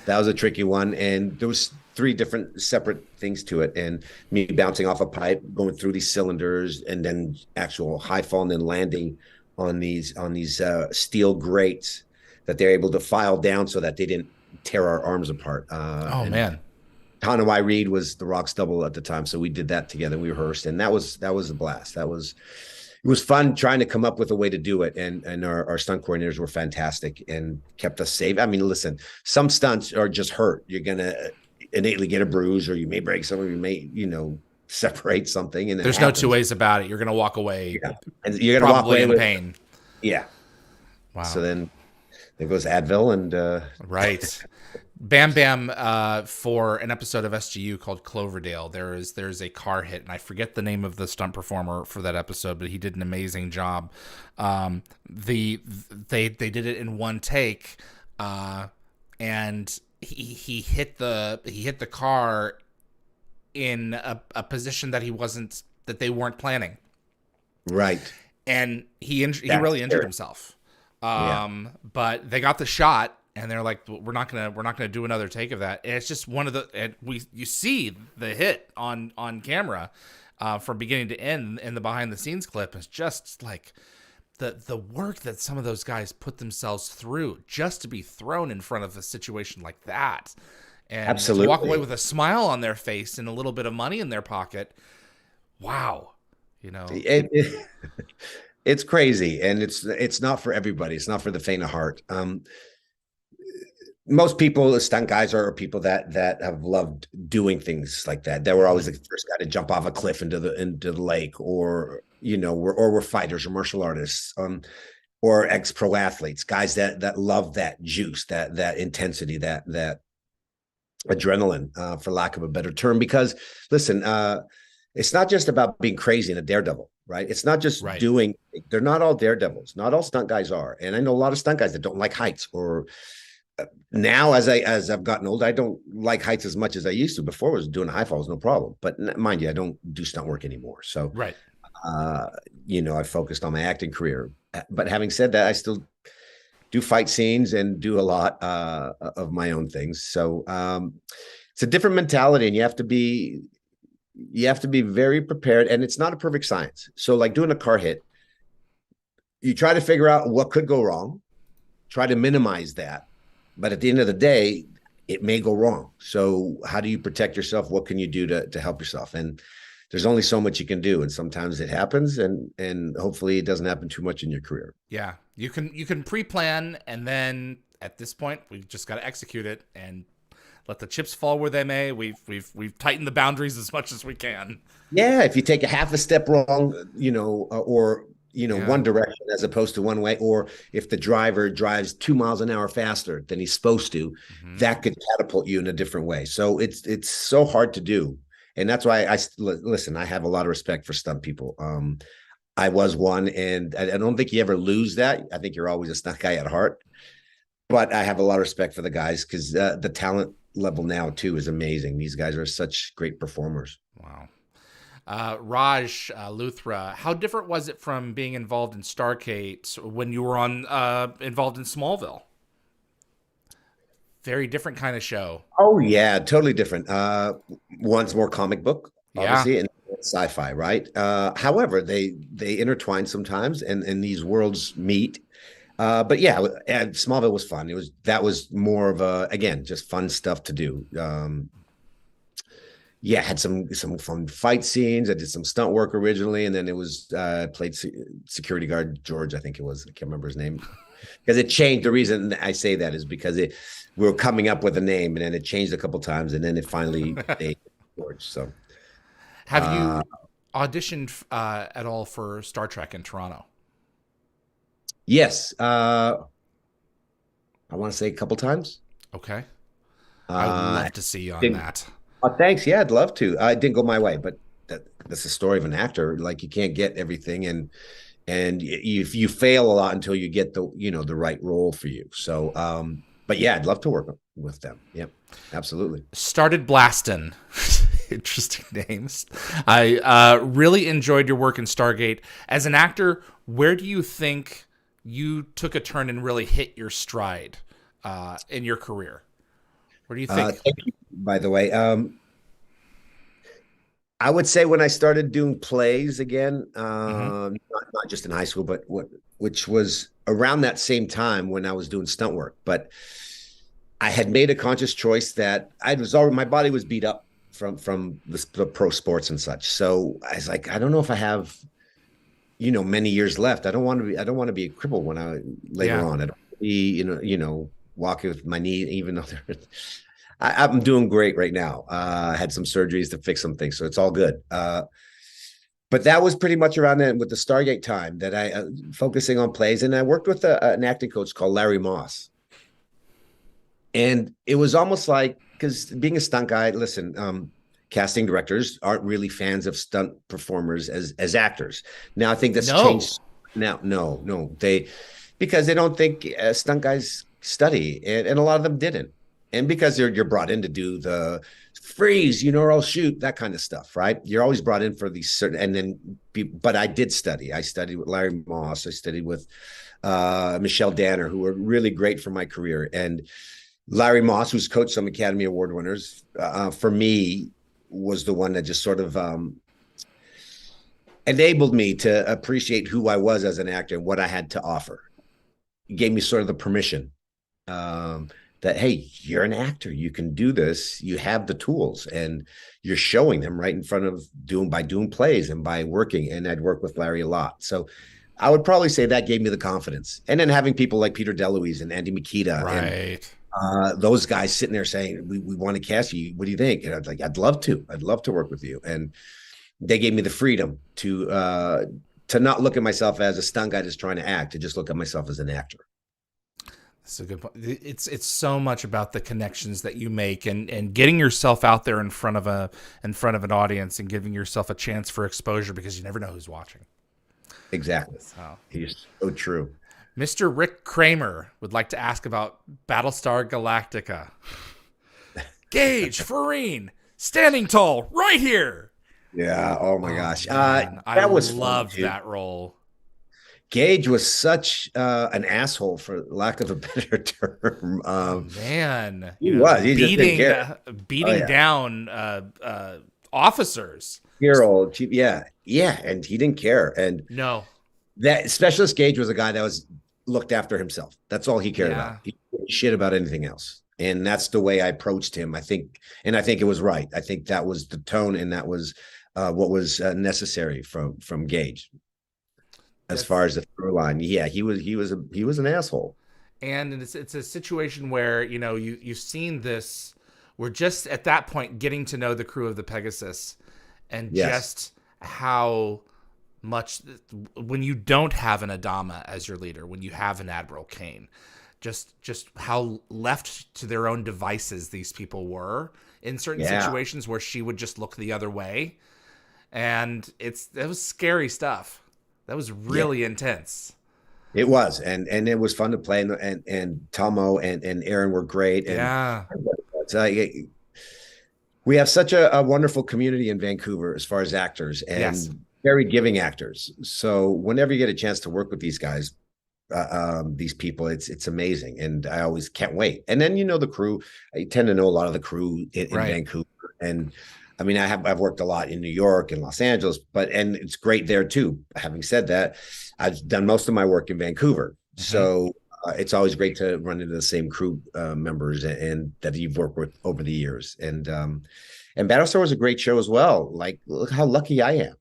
That was a tricky one. And there was 3 different separate things to it. And me bouncing off a pipe, going through these cylinders, and then actual high fall and then landing on these steel grates that they're able to file down so that they didn't tear our arms apart. Man. Tanawai Reed was the Rock's double at the time. So we did that together. We rehearsed, and that was a blast. It was fun trying to come up with a way to do it. And our stunt coordinators were fantastic and kept us safe. I mean, listen, some stunts are just hurt. You're going to innately get a bruise, or you may break something, you may, separate something. And there's no 2 ways about it. You're going to walk away. Yeah. And you're going to walk away in with pain. Yeah. Wow. So then there goes Advil and right. Bam Bam, for an episode of SGU called Cloverdale, there's a car hit, and I forget the name of the stunt performer for that episode, but he did an amazing job. They did it in one take, and he hit the car in a position that they weren't planning. Right. And he really injured himself. But they got the shot. And they're like, we're not gonna do another take of that. And it's just one of the, and you see the hit on camera from beginning to end in the behind the scenes clip. It's just like the work that some of those guys put themselves through just to be thrown in front of a situation like that. and to walk away Absolutely. with a smile on their face and a little bit of money in their pocket. Wow. You know, It's crazy, and it's not for everybody. It's not for the faint of heart. Most people, stunt guys, are people that have loved doing things like that. They were always the first guy to jump off a cliff into the lake, or or were fighters or martial artists, or ex pro athletes, guys that love that juice, that intensity, that adrenaline, for lack of a better term. Because listen, it's not just about being crazy and a daredevil, right? It's not just right. doing. They're not all daredevils. Not all stunt guys are, and I know a lot of stunt guys that don't like heights. Or now, as I've gotten old, I don't like heights as much as I used to. Before, I was doing high falls, no problem. But mind you, I don't do stunt work anymore. So, Right. uh, I focused on my acting career. But having said that, I still do fight scenes and do a lot of my own things. So it's a different mentality, and you have to be very prepared. And it's not a perfect science. So, like doing a car hit, you try to figure out what could go wrong, try to minimize that. But at the end of the day, it may go wrong. So how do you protect yourself? What can you do to help yourself? And there's only so much you can do. And sometimes it happens, and hopefully it doesn't happen too much in your career. Yeah. You can pre-plan, and then at this point we've just got to execute it and let the chips fall where they may. We've tightened the boundaries as much as we can. Yeah, if you take a half a step wrong, or Yeah. one direction as opposed to one way, or if the driver drives 2 miles an hour faster than he's supposed to, Hmm. that could catapult you in a different way. So it's so hard to do, and that's why listen. I have a lot of respect for stunt people. I was one, and I don't think you ever lose that. I think you're always a stunt guy at heart, but I have a lot of respect for the guys, because the talent level now too is amazing. These guys are such great performers. Wow. Raj Luthra, how different was it from being involved in Stargate when you were on involved in Smallville? Very different kind of show. Oh yeah, totally different. One's more comic book, Yeah. obviously, and sci-fi, right? However, they intertwine sometimes, and these worlds meet. But yeah, and Smallville was fun. That was more of a, again, just fun stuff to do. Yeah, had some fun fight scenes. I did some stunt work originally, and then it was played security guard George, I think it was. I can't remember his name, because it changed. The reason I say that is because we were coming up with a name, and then it changed a couple times, and then it finally stayed George. So Have you auditioned at all for Star Trek in Toronto? yes, I want to say a couple times. Okay. I would Uh, love to see you on didn't, that. thanks. Yeah, I'd love to. It didn't go my way, but that's the story of an actor. Like, you can't get everything, and you fail a lot until you get the right role for you. So, but yeah, I'd love to work with them. Yep, absolutely. Started blasting. Interesting names. I really enjoyed your work in Stargate. As an actor, where do you think you took a turn and really hit your stride in your career? Where do you think? Thank you, by the way. I would say when I started doing plays again, Hmm. not just in high school, but which was around that same time when I was doing stunt work. But I had made a conscious choice that my body was beat up from the pro sports and such. So I was like, I don't know if I have many years left. I don't want to be a cripple when I later Yeah. on. I don't wanna be walking with my knee, even though I'm doing great right now. I had some surgeries to fix some things, so it's all good. But that was pretty much around then with the Stargate time that I focusing on plays, and I worked with an acting coach called Larry Moss, and it was almost like, because being a stunt guy, listen, casting directors aren't really fans of stunt performers as actors. Now I think that's No. changed. Now, no, because they don't think stunt guys study, and a lot of them didn't, and because you're brought in to do the freeze, or I'll shoot, that kind of stuff, right? You're always brought in for these certain, and then but I did study. I studied with Larry Moss. I studied with Michelle Danner, who were really great for my career, and Larry Moss, who's coached some Academy Award winners, for me, was the one that just sort of enabled me to appreciate who I was as an actor and what I had to offer. He gave me sort of the permission um, that, hey, you're an actor, you can do this, you have the tools, and you're showing them right in front of doing plays and by working. And I'd work with Larry a lot. So I would probably say that gave me the confidence. And then having people like Peter DeLuise and Andy Mikita and Right. those guys sitting there saying, we want to cast you. What do you think? And I was like, I'd love to work with you. And they gave me the freedom to not look at myself as a stunt guy just trying to act, to just look at myself as an actor. That's a good point. It's so much about the connections that you make and getting yourself out there in front of an audience and giving yourself a chance for exposure, because you never know who's watching. Exactly. So. He's so true. Mr. Rick Kramer would like to ask about Battlestar Galactica. Gage, Farine, standing tall, right here. Yeah. Oh my gosh. Man, I loved that role. Gage was such an asshole, for lack of a better term. Man, he was. He beating down officers. Hero, yeah, and he didn't care. And no, that Specialist Gage was a guy that was looked after himself. That's all he cared about. He didn't shit about anything else. And that's the way I approached him. I think it was right. I think that was the tone, and that was what was necessary from Gage. As far as the through line, yeah, he was an asshole. And it's a situation where, you've seen this. We're just at that point getting to know the crew of the Pegasus, and just how much, when you don't have an Adama as your leader, when you have an Admiral Kane, just how left to their own devices these people were in certain situations where she would just look the other way, and that was scary stuff. That was really intense. It was, and it was fun to play, and Tomo and Aaron were great. And we have such a wonderful community in Vancouver as far as actors, and very giving actors. So whenever you get a chance to work with these guys, these people, it's amazing, and I always can't wait. And then the crew. I tend to know a lot of the crew in Vancouver, and I mean, I've worked a lot in New York and Los Angeles, and it's great there too. Having said that, I've done most of my work in Vancouver, so it's always great to run into the same crew members and that you've worked with over the years. And Battlestar was a great show as well. Like, look how lucky I am.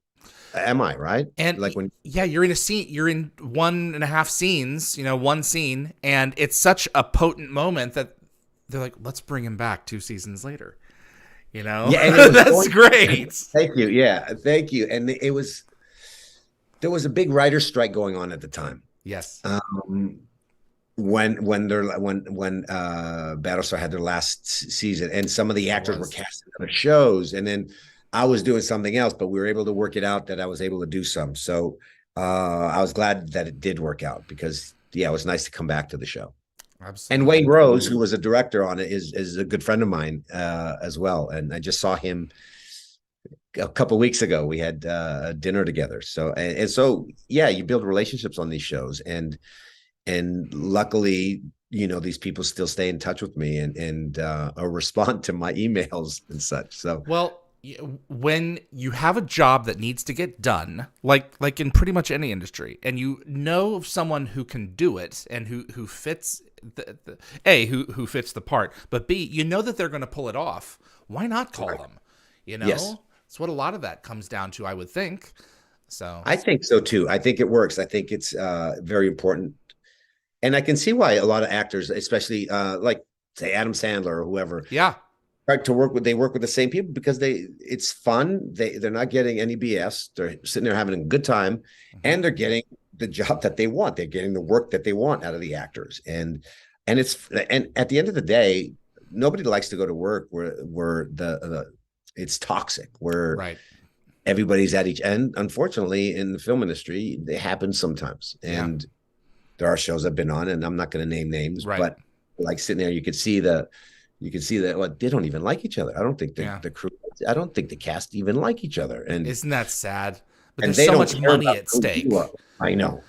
Am I right? And like you're in a scene, you're in 1.5 scenes, one scene, and it's such a potent moment that they're like, let's bring him back 2 seasons later. And that's great. Thank you. Yeah, thank you. And there was a big writer's strike going on at the time. Yes. When Battlestar had their last season, and some of the actors were cast in other shows, and then I was doing something else, but we were able to work it out that I was able to do some. So I was glad that it did work out, because it was nice to come back to the show. Absolutely. And Wayne Rose, who was a director on it, is a good friend of mine as well. And I just saw him a couple of weeks ago. We had a dinner together. So you build relationships on these shows, and luckily, these people still stay in touch with me and respond to my emails and such. So when you have a job that needs to get done, like in pretty much any industry, and you know of someone who can do it and who fits who fits the part, but B, that they're going to pull it off, why not call them? Yes. It's what a lot of that comes down to, I would think. So I think so too. I think it works. I think it's very important, and I can see why a lot of actors, especially like say Adam Sandler or whoever, to work with. They work with the same people because it's fun. They're not getting any BS. They're sitting there having a good time, and they're getting the job that they want. They're getting the work that they want out of the actors, and at the end of the day, nobody likes to go to work where it's toxic, where everybody's at each end. Unfortunately, in the film industry, it happens sometimes, and there are shows I've been on, and I'm not going to name names, but like sitting there, you could see that they don't even like each other. I don't think the crew, I don't think the cast even like each other. And isn't that sad? But there's so much money at stake. I know.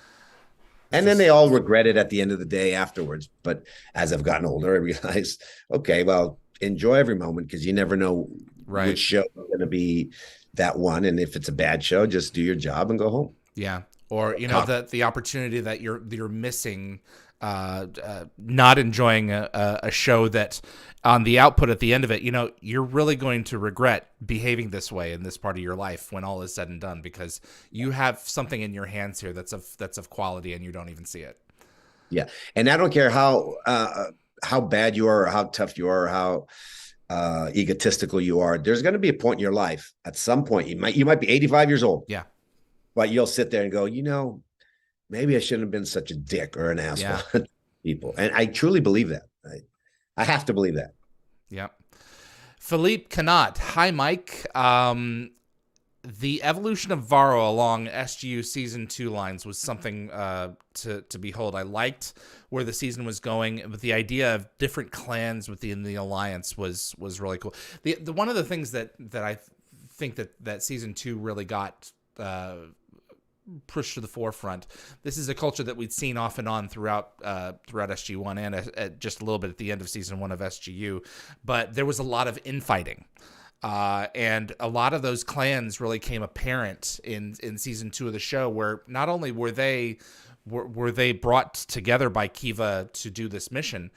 And then they all regret it at the end of the day afterwards. But as I've gotten older, I realize, okay, well, enjoy every moment, because you never know which show is going to be that one. And if it's a bad show, just do your job and go home. Yeah. Or, the opportunity that you're missing not enjoying a show that on the output at the end of it, you're really going to regret behaving this way in this part of your life when all is said and done, because you have something in your hands here that's of quality and you don't even see it. Yeah. And I don't care how bad you are or how tough you are or how egotistical you are. There's going to be a point in your life at some point. You might be 85 years old. Yeah. But you'll sit there and go, maybe I shouldn't have been such a dick or an asshole to people. And I truly believe that. I have to believe that. Yeah. Philippe Canot. Hi, Mike. The evolution of Varro along SGU season 2 lines was something to behold. I liked where the season was going, but the idea of different clans within the alliance was really cool. The one of the things that I think that season 2 really got pushed to the forefront. This is a culture that we'd seen off and on throughout SG1 and just a little bit at the end of season 1 of SGU, but there was a lot of infighting. And a lot of those clans really came apparent in season 2 of the show, where not only were they brought together by Kiva to do this mission,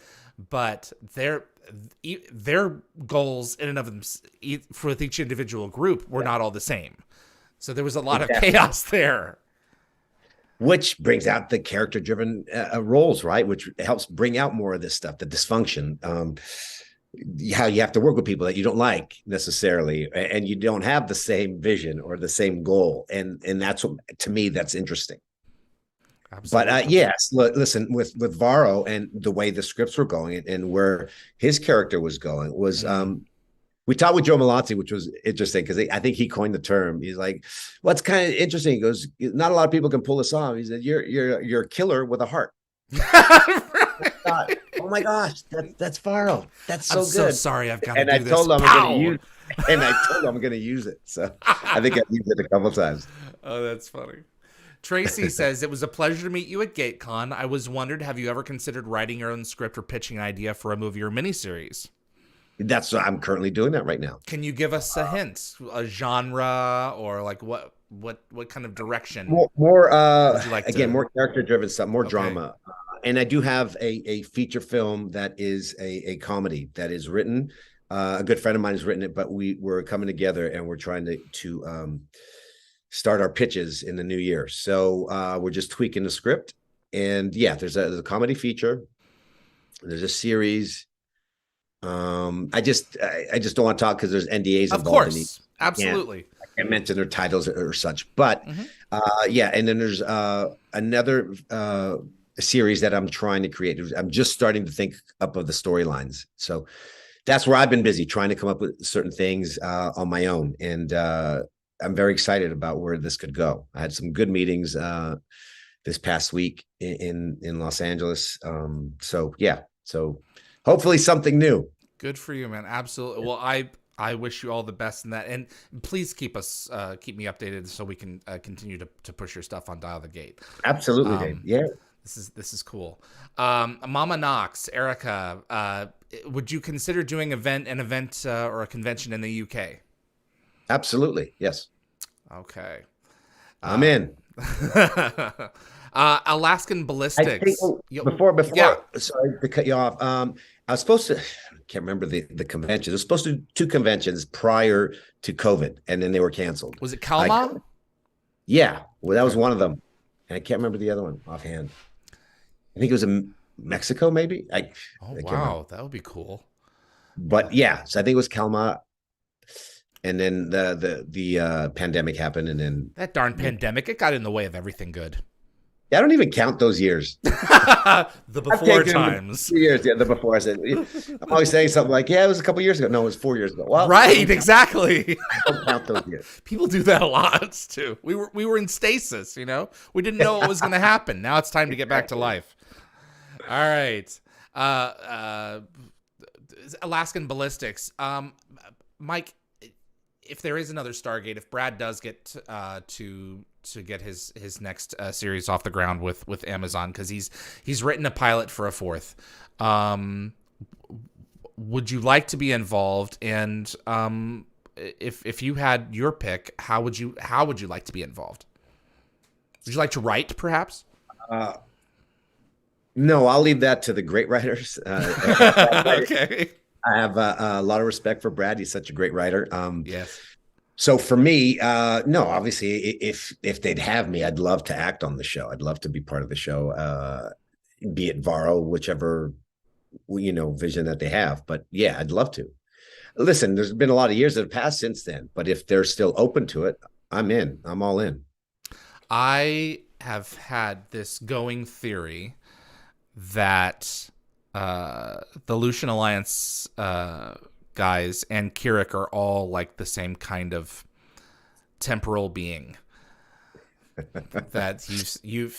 but their goals in and of them for each individual group were not all the same. So there was a lot of chaos there. Which brings out the character-driven roles, right? Which helps bring out more of this stuff, the dysfunction. How you have to work with people that you don't like necessarily, and you don't have the same vision or the same goal. And that's what, to me, that's interesting. Absolutely. But yes, listen, with Varro and the way the scripts were going and where his character was going was, we talked with Joe Malazzi, which was interesting because I think he coined the term. He's like, what's kind of interesting? He goes, not a lot of people can pull this off. He said, you're a killer with a heart. Oh my gosh, that's Varro. That's so good. I'm so sorry, I've got to do this. And I told him I'm going to use it. So I think I've used it a couple of times. Oh, that's funny. Tracy says, it was a pleasure to meet you at GateCon. I was wondered, have you ever considered writing your own script or pitching an idea for a movie or miniseries? I'm currently doing that right now. Can you give us a hint, a genre, or like what kind of direction? More would you like more character driven stuff, more drama. And I do have a feature film that is a comedy that is written. A good friend of mine has written it, but we're coming together and we're trying to start our pitches in the new year. So we're just tweaking the script. And yeah, there's a comedy feature. There's a series. I just don't want to talk because there's NDAs involved. Of course, absolutely. I can't mention their titles or such, but yeah. And then there's another series that I'm trying to create. I'm just starting to think up of the storylines. So that's where I've been busy trying to come up with certain things on my own, and I'm very excited about where this could go. I had some good meetings this past week in Los Angeles. So yeah, so hopefully something new. Good for you, man. Absolutely. Well, I wish you all the best in that, and please keep me updated so we can continue to push your stuff on Dial the Gate. Absolutely, Dave. Yeah. This is cool. Mama Knox, Erica, would you consider doing an event or a convention in the UK? Absolutely. Yes. Okay. I'm in. Alaskan Ballistics. Before, sorry to cut you off. I was supposed to, I can't remember the convention. I was supposed to do 2 conventions prior to COVID, and then they were canceled. Was it Kalma? Yeah. Well, that was one of them. And I can't remember the other one offhand. I think it was in Mexico, maybe. I wow. Remember. That would be cool. But yeah, so I think it was Kalma. And then the pandemic happened, and then that darn pandemic, it got in the way of everything good. Yeah, I don't even count those years. The before times. 2 years, yeah, the before. I said, I'm always saying something like, yeah, it was a couple years ago. No, it was 4 years ago. Well, right, exactly. I don't count those years. People do that a lot too. We were in stasis, we didn't know what was going to happen. Now it's time to get back to life. All right. Alaskan Ballistics. Mike, if there is another Stargate, if Brad does get to get his next series off the ground with Amazon, because he's written a pilot for a 4th, would you like to be involved? And if you had your pick, how would you like to be involved? Would you like to write, perhaps? No, I'll leave that to the great writers. I Okay. have a lot of respect for Brad. He's such a great writer. Yes. So for me, no, obviously, if they'd have me, I'd love to act on the show. I'd love to be part of the show, be it Varro, whichever vision that they have. But yeah, I'd love to. Listen, there's been a lot of years that have passed since then, but if they're still open to it, I'm in. I'm all in. I have had this going theory that the Lucian Alliance guys and Kiryk are all like the same kind of temporal being. That you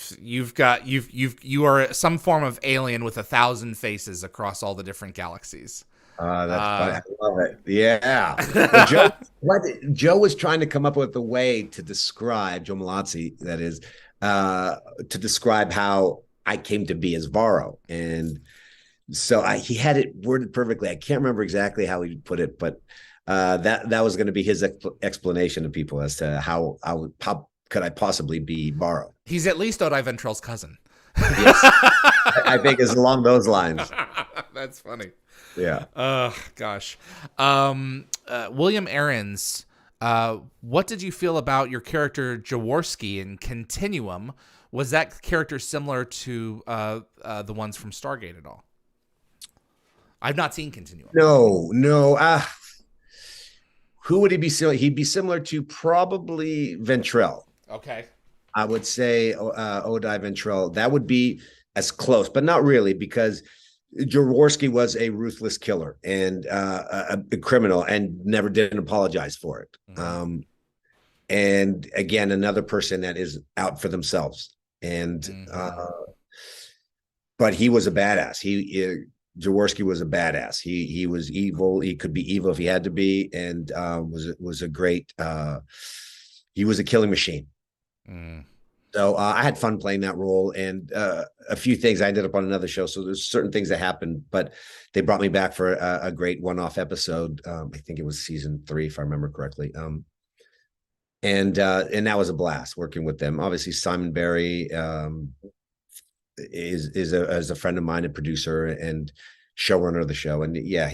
are some form of alien with 1,000 faces across all the different galaxies. That's funny. I love it. Yeah. Well, Joe was trying to come up with a way to describe Joe Malazzi, that is, to describe how I came to be as Varro. And so he had it worded perfectly. I can't remember exactly how he put it, but that was going to be his explanation to people as to how could I possibly be Varro. He's at least Odai Ventrell's cousin. Yes. I think it's along those lines. That's funny. Yeah. Gosh. William Ahrens, what did you feel about your character Jaworski in Continuum? Was that character similar to the ones from Stargate at all? I've not seen Continuum. No. Who would he be similar? He'd be similar to probably Ventrell. Okay. I would say Odai Ventrell. That would be as close, but not really, because Jaworski was a ruthless killer and a criminal and never did apologize for it. Mm-hmm. And again, another person that is out for themselves. And but he was a badass. Jaworski was a badass. He was evil. He could be evil if he had to be, and was a great. He was a killing machine. So I had fun playing that role, and a few things. I ended up on another show, so there's certain things that happened, but they brought me back for a great one-off episode. I think it was season 3, if I remember correctly. And that was a blast working with them. Obviously, Simon Barry is a friend of mine, a producer and showrunner of the show, and yeah,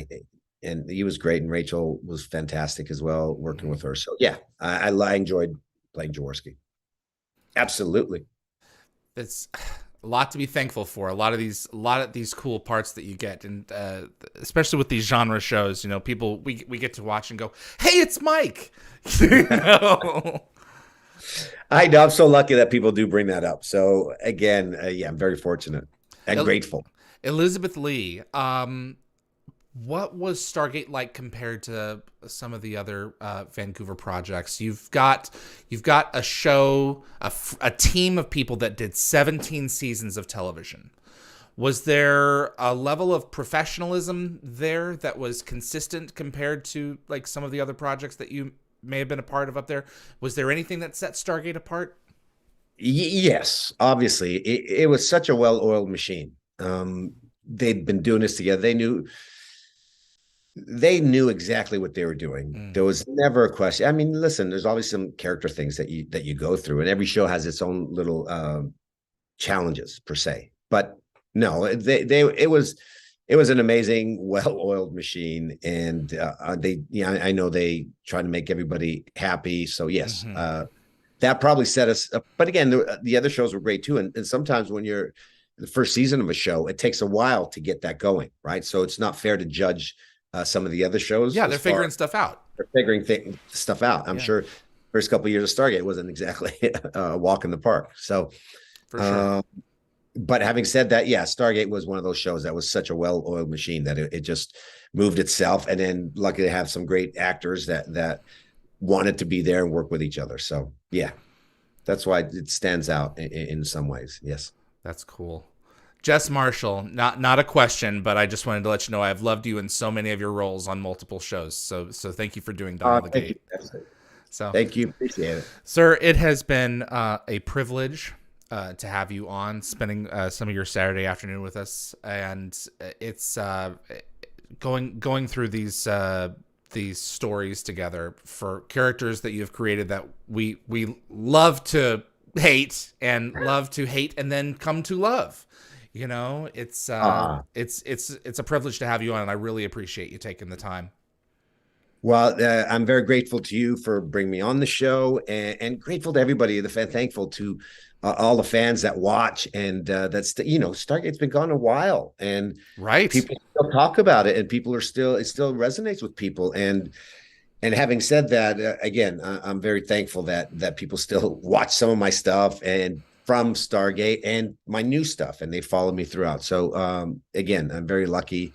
and he was great. And Rachel was fantastic as well, working with her. So yeah, I enjoyed playing Jaworski. Absolutely. That's a lot to be thankful for. A lot of these cool parts that you get, and especially with these genre shows, people we get to watch and go, "Hey, it's Mike." I know. I'm so lucky that people do bring that up. So again, yeah, I'm very fortunate and grateful. Elizabeth Lee, what was Stargate like compared to some of the other Vancouver projects? You've got a show, a team of people that did 17 seasons of television. Was there a level of professionalism there that was consistent compared to like some of the other projects that you may have been a part of up there? Was there anything that set Stargate apart? Yes, obviously. It was such a well-oiled machine. They'd been doing this together. They knew exactly what they were doing. There was never a question. I mean, listen, there's always some character things that you go through, and every show has its own little challenges per se. But no, it was an amazing, well-oiled machine, and I know they try to make everybody happy. So yes, that probably set us up. But again, the other shows were great too. And sometimes when you're the first season of a show, it takes a while to get that going, right? So it's not fair to judge some of the other shows. Yeah, they're figuring stuff out. They're figuring stuff out. I'm sure first couple of years of Stargate wasn't exactly a walk in the park. So, for sure. But having said that, yeah, Stargate was one of those shows that was such a well-oiled machine that it just moved itself. And then lucky to have some great actors that wanted to be there and work with each other. So yeah, that's why it stands out in some ways. Yes. That's cool. Jess Marshall, not a question, but I just wanted to let you know I've loved you in so many of your roles on multiple shows. So thank you for doing Dawn of the Gate. So thank you. Appreciate it. Sir, it has been a privilege to have you on, spending some of your Saturday afternoon with us. And it's going through these stories together for characters that you've created that we love to hate and then come to love. You know, Ah, it's a privilege to have you on, and I really appreciate you taking the time. well, I'm very grateful to you for bringing me on the show, and grateful to everybody. Thankful to all the fans that watch, and Stargate's been gone a while, and Right. people still talk about it, and people are still it still resonates with people. And having said that, again, I'm very thankful that people still watch some of my stuff and from Stargate and my new stuff, and they follow me throughout. So again, I'm very lucky,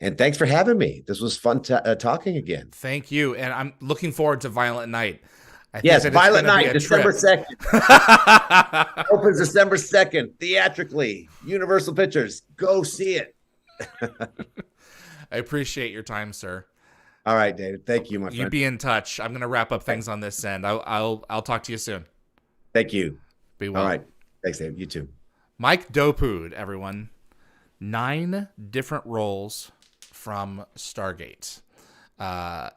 and thanks for having me. This was fun talking again. Thank you, and I'm looking forward to Violent Night. I think Yes, that it's going Violent to be Night, a December trip. 2nd. I Opens December 2nd, theatrically. Universal Pictures. Go see it. appreciate your time, sir. All right, David. Thank you, my You friend. be in touch. I'm going to wrap up things on this end. I'll talk to you soon. Thank you. Be All well. right. Thanks, David. You too. Mike Dopud, everyone. 9 different roles from Stargate. The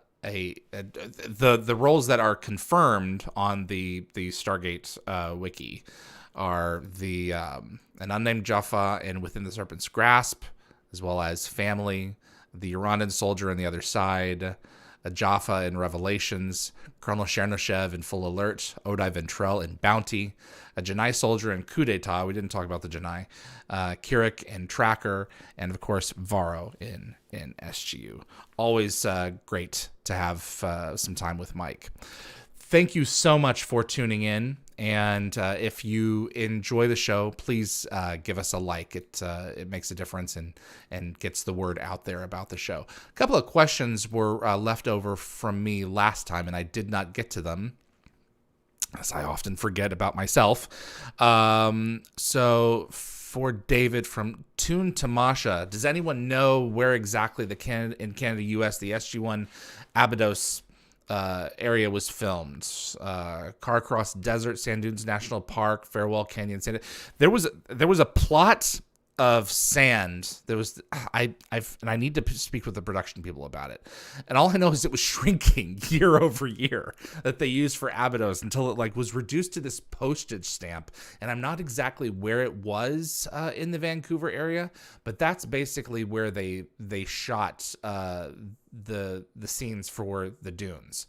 roles that are confirmed on the Stargate wiki are the an unnamed Jaffa and Within the Serpent's Grasp, as well as Family, the Urandan Soldier on the Other Side, a Jaffa in Revelations, Colonel Chernoshev in Full Alert, Odai Ventrell in Bounty, a Janai Soldier in Coup d'etat. We didn't talk about the Janai. Kiryk in Tracker, and of course Varro in SGU. Always great to have some time with Mike. Thank you so much for tuning in. And if you enjoy the show, please give us a like. It makes a difference and gets the word out there about the show. A couple of questions were left over from me last time, and I did not get to them, as I often forget about myself. So for David from Toon Tamasha, does anyone know where exactly in Canada, US, the SG-1 Abydos area was filmed? Carcross Desert, Sand Dunes National Park, Farewell Canyon, there was a plot of sand. There was and I need to speak with the production people about it. And all I know is it was shrinking year over year that they used for Abydos until it was reduced to this postage stamp. And I'm not exactly where it was in the Vancouver area, but that's basically where they shot the scenes for the dunes.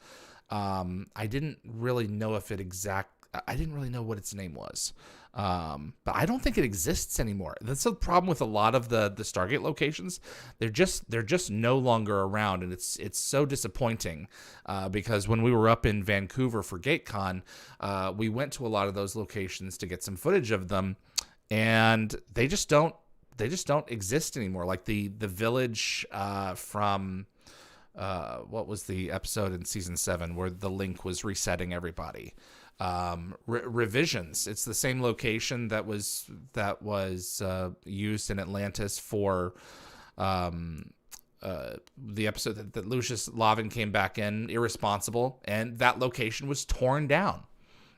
I didn't really know I didn't really know what its name was. But I don't think it exists anymore. That's the problem with a lot of the Stargate locations. They're just no longer around, and it's so disappointing because when we were up in Vancouver for GateCon, we went to a lot of those locations to get some footage of them, and they just don't exist anymore. Like the village from what was the episode in season 7 where the link was resetting everybody? Revisions. It's the same location that was used in Atlantis for the episode that Lucius Lavin came back in, Irresponsible, and that location was torn down.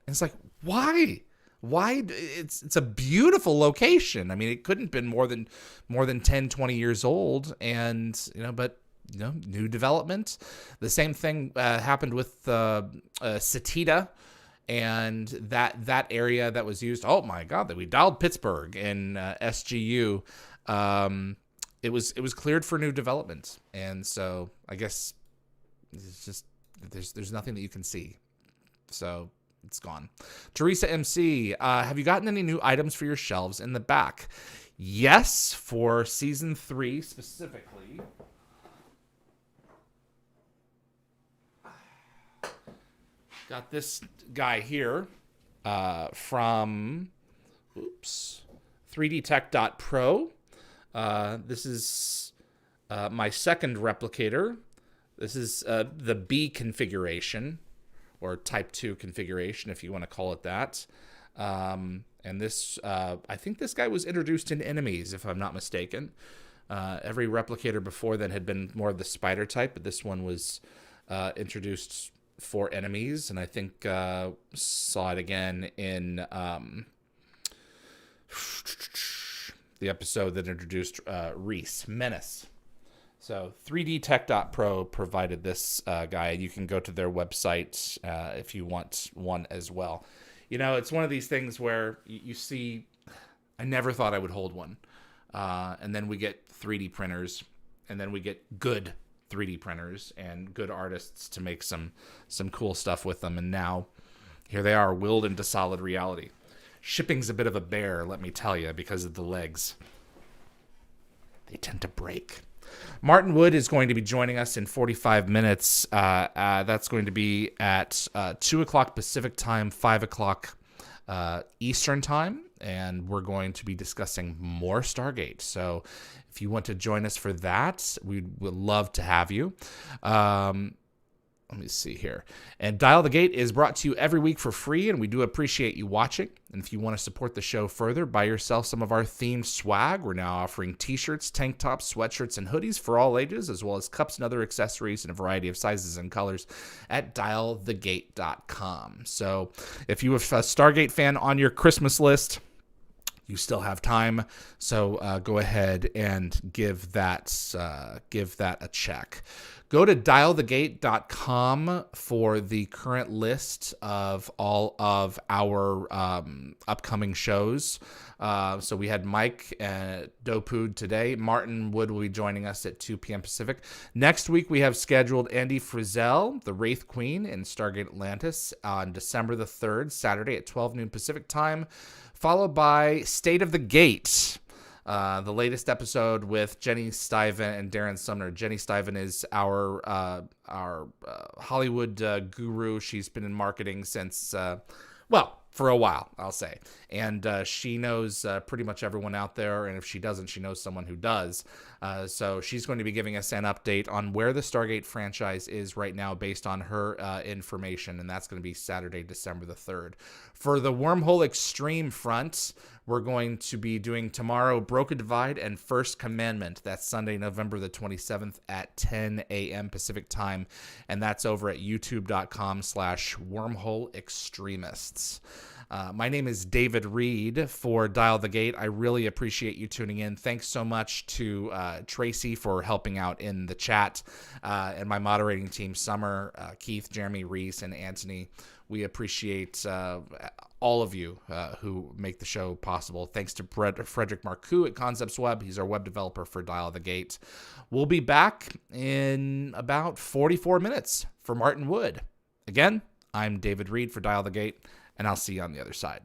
And it's like, why? It's a beautiful location. I mean, it couldn't have been more than 10, 20 years old, and new development. The same thing happened with Satita. And that area that was used, oh my God, that we dialed Pittsburgh in SGU. It was cleared for new development, and so I guess it's just there's nothing that you can see, so it's gone. Teresa MC, have you gotten any new items for your shelves in the back? Yes, for season 3 specifically. Got this guy here from 3dtech.pro. This is my second replicator. This is the B configuration, or type 2 configuration, if you want to call it that. And this, I think this guy was introduced in Enemies, if I'm not mistaken. Every replicator before then had been more of the spider type, but this one was introduced for Enemies, and I think saw it again in the episode that introduced Reese Menace. So 3dtech.pro provided this guy. You can go to their website if you want one as well. It's one of these things where you see I never thought I would hold one. And then we get 3D printers, and then we get good 3D printers and good artists to make some cool stuff with them. And now here they are, willed into solid reality. Shipping's a bit of a bear, let me tell you, because of the legs. They tend to break. Martin Wood is going to be joining us in 45 minutes. That's going to be at 2 o'clock Pacific time, 5 o'clock Eastern time. And we're going to be discussing more Stargate. So if you want to join us for that, we would love to have you. Let me see here. And Dial the Gate is brought to you every week for free, and we do appreciate you watching. And if you want to support the show further, buy yourself some of our themed swag. We're now offering t-shirts, tank tops, sweatshirts, and hoodies for all ages, as well as cups and other accessories in a variety of sizes and colors at dialthegate.com. So if you have a Stargate fan on your Christmas list, you still have time, so go ahead and give that a check. Go to dialthegate.com for the current list of all of our upcoming shows. So we had Mike Dopud today. Martin Wood will be joining us at 2 p.m. Pacific. Next week, we have scheduled Andy Frizzell, the Wraith Queen in Stargate Atlantis, on December the 3rd, Saturday at 12 noon Pacific time, followed by State of the Gate, the latest episode with Jenny Stiven and Darren Sumner. Jenny Stiven is our Hollywood guru. She's been in marketing since, for a while, I'll say. And she knows pretty much everyone out there. And if she doesn't, she knows someone who does. So she's going to be giving us an update on where the Stargate franchise is right now based on her information. And that's going to be Saturday, December the 3rd. For the Wormhole Extreme front, we're going to be doing tomorrow Broken Divide and First Commandment. That's Sunday, November the 27th at 10 a.m. Pacific time. And that's over at youtube.com/wormholeextremists. My name is David Reed for Dial the Gate. I really appreciate you tuning in. Thanks so much to Tracy for helping out in the chat, and my moderating team, Summer, Keith, Jeremy, Reese, and Anthony. We appreciate all of you who make the show possible. Thanks to Frederick Marcoux at Concepts Web. He's our web developer for Dial the Gate. We'll be back in about 44 minutes for Martin Wood. Again, I'm David Reed for Dial the Gate, and I'll see you on the other side.